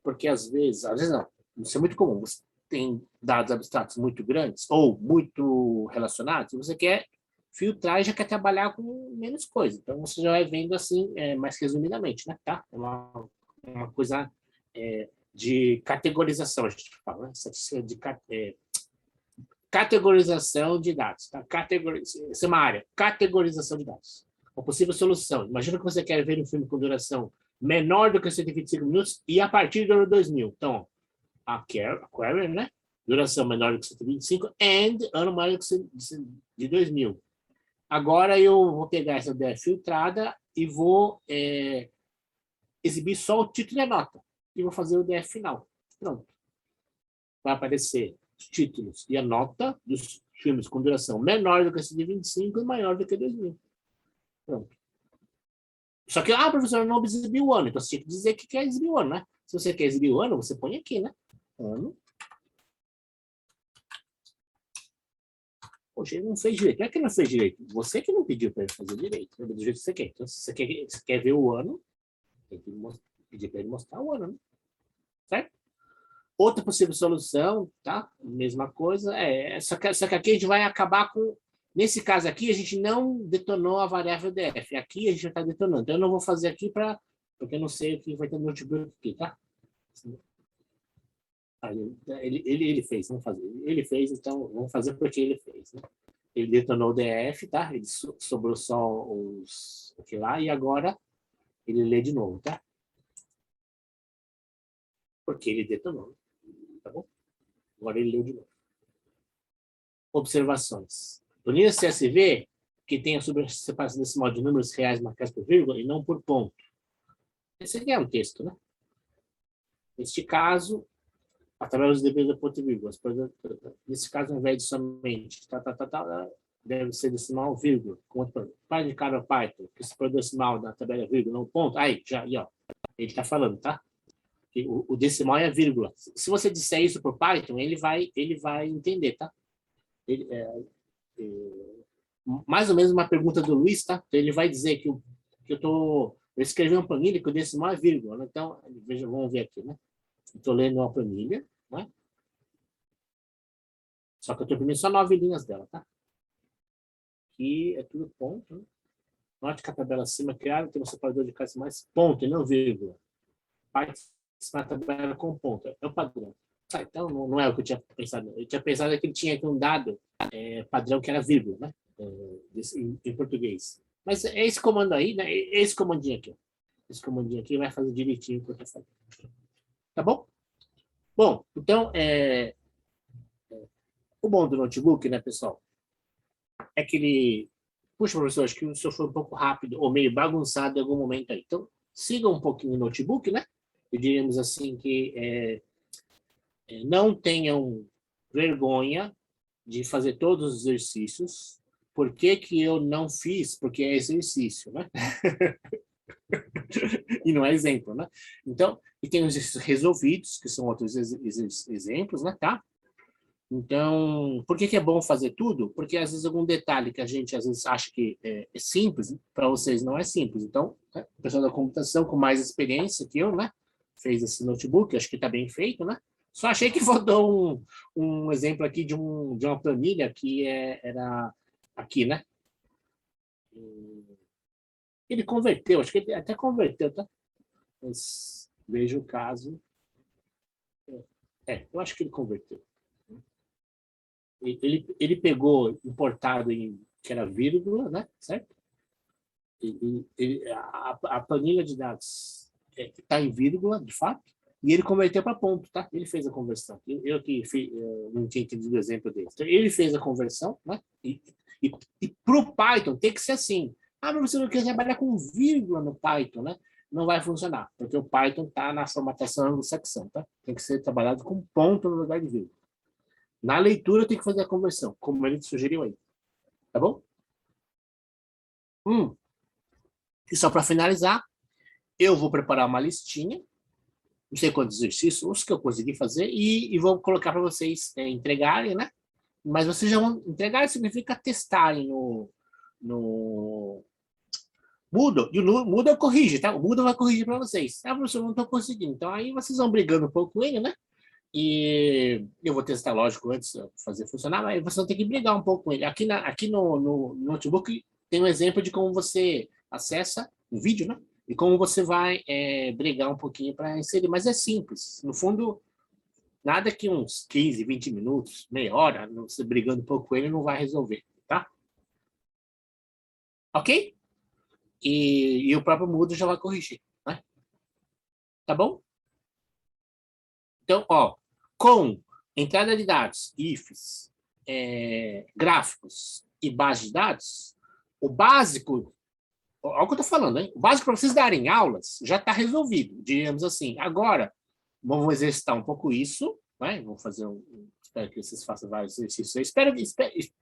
Porque às vezes não, isso é muito comum. Você tem dados abstratos muito grandes ou muito relacionados, e você quer filtrar e já quer trabalhar com menos coisa. Então, você já vai vendo assim, mais resumidamente, né? Tá? É uma coisa de categorização, a gente fala, né? Categorização de dados. Tá? Essa é uma área. Categorização de dados. Uma possível solução. Imagina que você quer ver um filme com duração menor do que 125 minutos e a partir do ano 2000. Então, a query, né? Duração menor do que 125 and ano maior do que de 2000. Agora eu vou pegar essa ideia filtrada e vou exibir só o título e a nota. E vou fazer o DF final. Pronto. Vai aparecer os títulos e a nota dos filmes com duração menor do que 125 e maior do que 2000. Pronto. Só que, professor, não exibiu o ano. Então, você tinha que dizer que quer exibir o ano, né? Se você quer exibir o ano, você põe aqui, né? Ano. Poxa, ele não fez direito. Não é que ele não fez direito. Você que não pediu para ele fazer direito. Do jeito que você quer. Então, se você quer ver o ano, tem que pedir para ele mostrar o ano, né? Certo? Outra possível solução, tá? Mesma coisa. Só que aqui a gente vai acabar com... Nesse caso aqui, a gente não detonou a variável df. Aqui a gente já está detonando. Então, eu não vou fazer aqui porque eu não sei o que vai ter no notebook aqui, tá? Ele fez, vamos fazer. Ele fez, então vamos fazer porque ele fez. Né? Ele detonou o DF, tá? Ele sobrou só os aqui lá e agora ele lê de novo, tá? Porque ele detonou, tá bom? Agora ele leu de novo. Observações. O nível CSV que tem a separação decimal de números reais marcados por vírgula e não por ponto. Esse aqui é um texto, né? Neste caso, a tabela dos deveres da ponto e vírgula. Nesse caso, ao invés de somente deve ser decimal, vírgula. Para indicar o Python, que se for decimal da tabela vírgula, não ponto. Aí, ó. Ele está falando, tá? O decimal é a vírgula. Se você disser isso para o Python, ele vai entender, tá? Ele, mais ou menos uma pergunta do Luiz, tá? Então, ele vai dizer que eu escrevi uma planilha que o decimal é vírgula, né? Então, veja, vamos ver aqui, né? Estou lendo uma planilha, né? Só que eu estou imprimindo só 9 linhas dela, tá? Aqui é tudo ponto, né? Note que a tabela acima criada tem um separador de classes mais ponto e não vírgula. Parte na tabela com ponto. É o padrão. Ah, então, não é o que eu tinha pensado. Eu tinha pensado que ele tinha aqui um dado padrão que era vírgula, né? Em português. Mas é esse comando aí, né? Esse comandinho aqui. Esse comandinho aqui vai fazer direitinho o que eu estou falando. Tá bom? Bom, então, o bom do notebook, né, pessoal, é que ele... Puxa, professor, acho que o senhor foi um pouco rápido ou meio bagunçado em algum momento aí. Então, siga um pouquinho o notebook, né? E diríamos assim que não tenham vergonha de fazer todos os exercícios. Por que que eu não fiz? Porque é exercício, né? E não é exemplo, né? Então, e tem os exercícios resolvidos, que são outros exemplos, né? Tá? Então, por que que é bom fazer tudo? Porque às vezes algum detalhe que a gente às vezes acha que é simples, para vocês não é simples. Então, o pessoal da computação com mais experiência que eu, né? Fez esse notebook, acho que está bem feito, né? Só achei que faltou um exemplo aqui de uma planilha que era aqui, né? Ele converteu, acho que ele até converteu, tá? Mas veja o caso. Eu acho que ele converteu. Ele pegou importado que era vírgula, né? Certo? A planilha de dados está em vírgula, de fato, e ele converteu para ponto, tá? Ele fez a conversão. Eu não tinha entendido o exemplo dele. Então, ele fez a conversão, né? E para o Python tem que ser assim. Ah, mas você não quer trabalhar com vírgula no Python, né? Não vai funcionar, porque o Python está na formatação anglo-saxão, tá? Tem que ser trabalhado com ponto no lugar de vírgula. Na leitura tem que fazer a conversão, como ele sugeriu aí. Tá bom? E só para finalizar, eu vou preparar uma listinha, não sei quantos exercícios, os que eu consegui fazer, e vou colocar para vocês entregarem, né? Mas vocês já vão entregar, significa testarem no Moodle. E o Moodle corrige, tá? O Moodle vai corrigir para vocês. Ah, professor, não estou conseguindo. Então aí vocês vão brigando um pouco com ele, né? E eu vou testar, lógico, antes de fazer funcionar, mas vocês vão ter que brigar um pouco com ele. Aqui no notebook tem um exemplo de como você acessa um vídeo, né? E como você vai brigar um pouquinho para inserir. Mas é simples. No fundo, nada que uns 15, 20 minutos, meia hora, você brigando um pouco com ele, não vai resolver, tá? Ok? E o próprio Moodle já vai corrigir, né? Tá bom? Então, ó, com entrada de dados, ifs, gráficos e base de dados, o básico, olha o que eu estou falando, hein? O básico para vocês darem aulas já está resolvido, diríamos assim. Agora, vamos exercitar um pouco isso, né? Vamos fazer espero que vocês façam vários exercícios.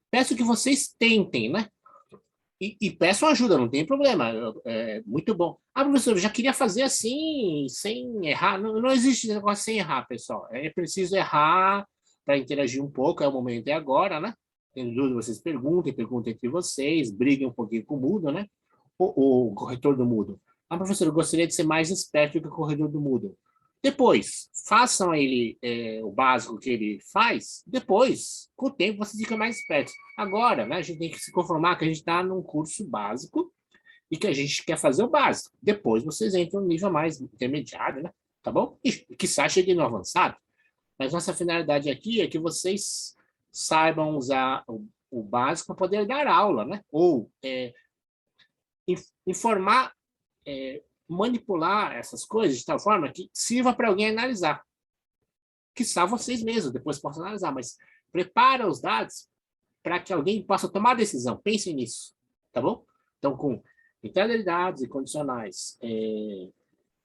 Peço que vocês tentem, né? E peçam ajuda, não tem problema. É muito bom. Ah, professor, eu já queria fazer assim, sem errar. Não existe negócio sem errar, pessoal. É preciso errar para interagir um pouco. É o momento, é agora, né? Tem dúvida, vocês perguntem entre vocês, briguem um pouquinho com o Moodle, né? O corretor do Moodle. Ah, professor, eu gostaria de ser mais esperto que o corretor do Moodle. Depois, façam ele o básico que ele faz. Depois, com o tempo, você fica mais esperto. Agora, né, a gente tem que se conformar que a gente está num curso básico e que a gente quer fazer o básico. Depois, vocês entram no nível mais intermediário, né? Tá bom? E quiçá cheguem no avançado. Mas nossa finalidade aqui é que vocês saibam usar o básico para poder dar aula, né? Ou informar, manipular essas coisas de tal forma que sirva para alguém analisar. Quiçá vocês mesmos depois possam analisar, mas prepara os dados para que alguém possa tomar a decisão. Pensem nisso, tá bom? Então, com entrada de dados e condicionais,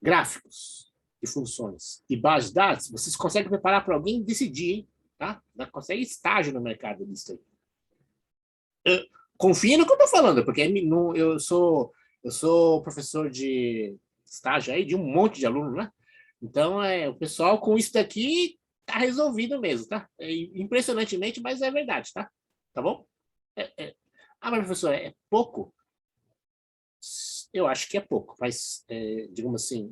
gráficos e funções e base de dados, vocês conseguem preparar para alguém decidir, hein? Tá? Consegue estágio no mercado disso aí. Confia no que eu estou falando, porque eu sou professor de estágio aí de um monte de aluno, né? Então, o pessoal com isso daqui tá resolvido mesmo, tá? Impressionantemente, mas é verdade, tá? Tá bom? Ah, mas professor, é pouco? Eu acho que é pouco, mas, digamos assim,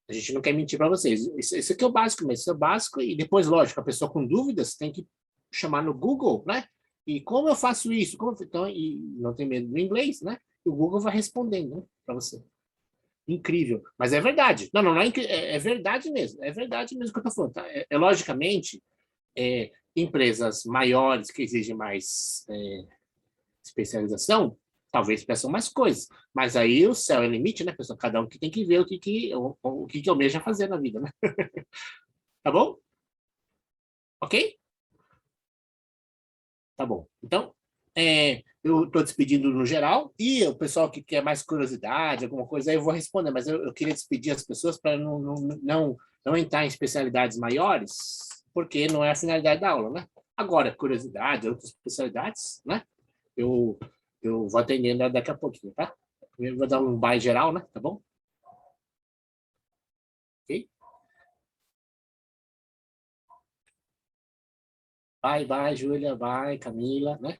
a gente não quer mentir para vocês. Isso aqui é o básico mesmo, isso é o básico, e depois, lógico, a pessoa com dúvidas tem que chamar no Google, né? E como eu faço isso? Então, e não tem medo do inglês, né? E o Google vai respondendo, né, para você. Incrível. Mas é verdade. Não, não, não é verdade mesmo. É verdade mesmo que eu estou falando. Tá? Logicamente, empresas maiores que exigem mais especialização, talvez peçam mais coisas. Mas aí o céu é o limite, né, pessoal? Cada um que tem que ver o que almeja fazer na vida, né? Tá bom? Ok? Tá bom. Então, eu estou despedindo no geral, e o pessoal que quer mais curiosidade, alguma coisa, aí eu vou responder, mas eu queria despedir as pessoas para não entrar em especialidades maiores, porque não é a finalidade da aula, né? Agora, curiosidade, outras especialidades, né? Eu, eu vou atendendo daqui a pouquinho, tá? Eu vou dar um bye geral, né? Tá bom? Ok? Bye, bye, Júlia, bye, Camila, né?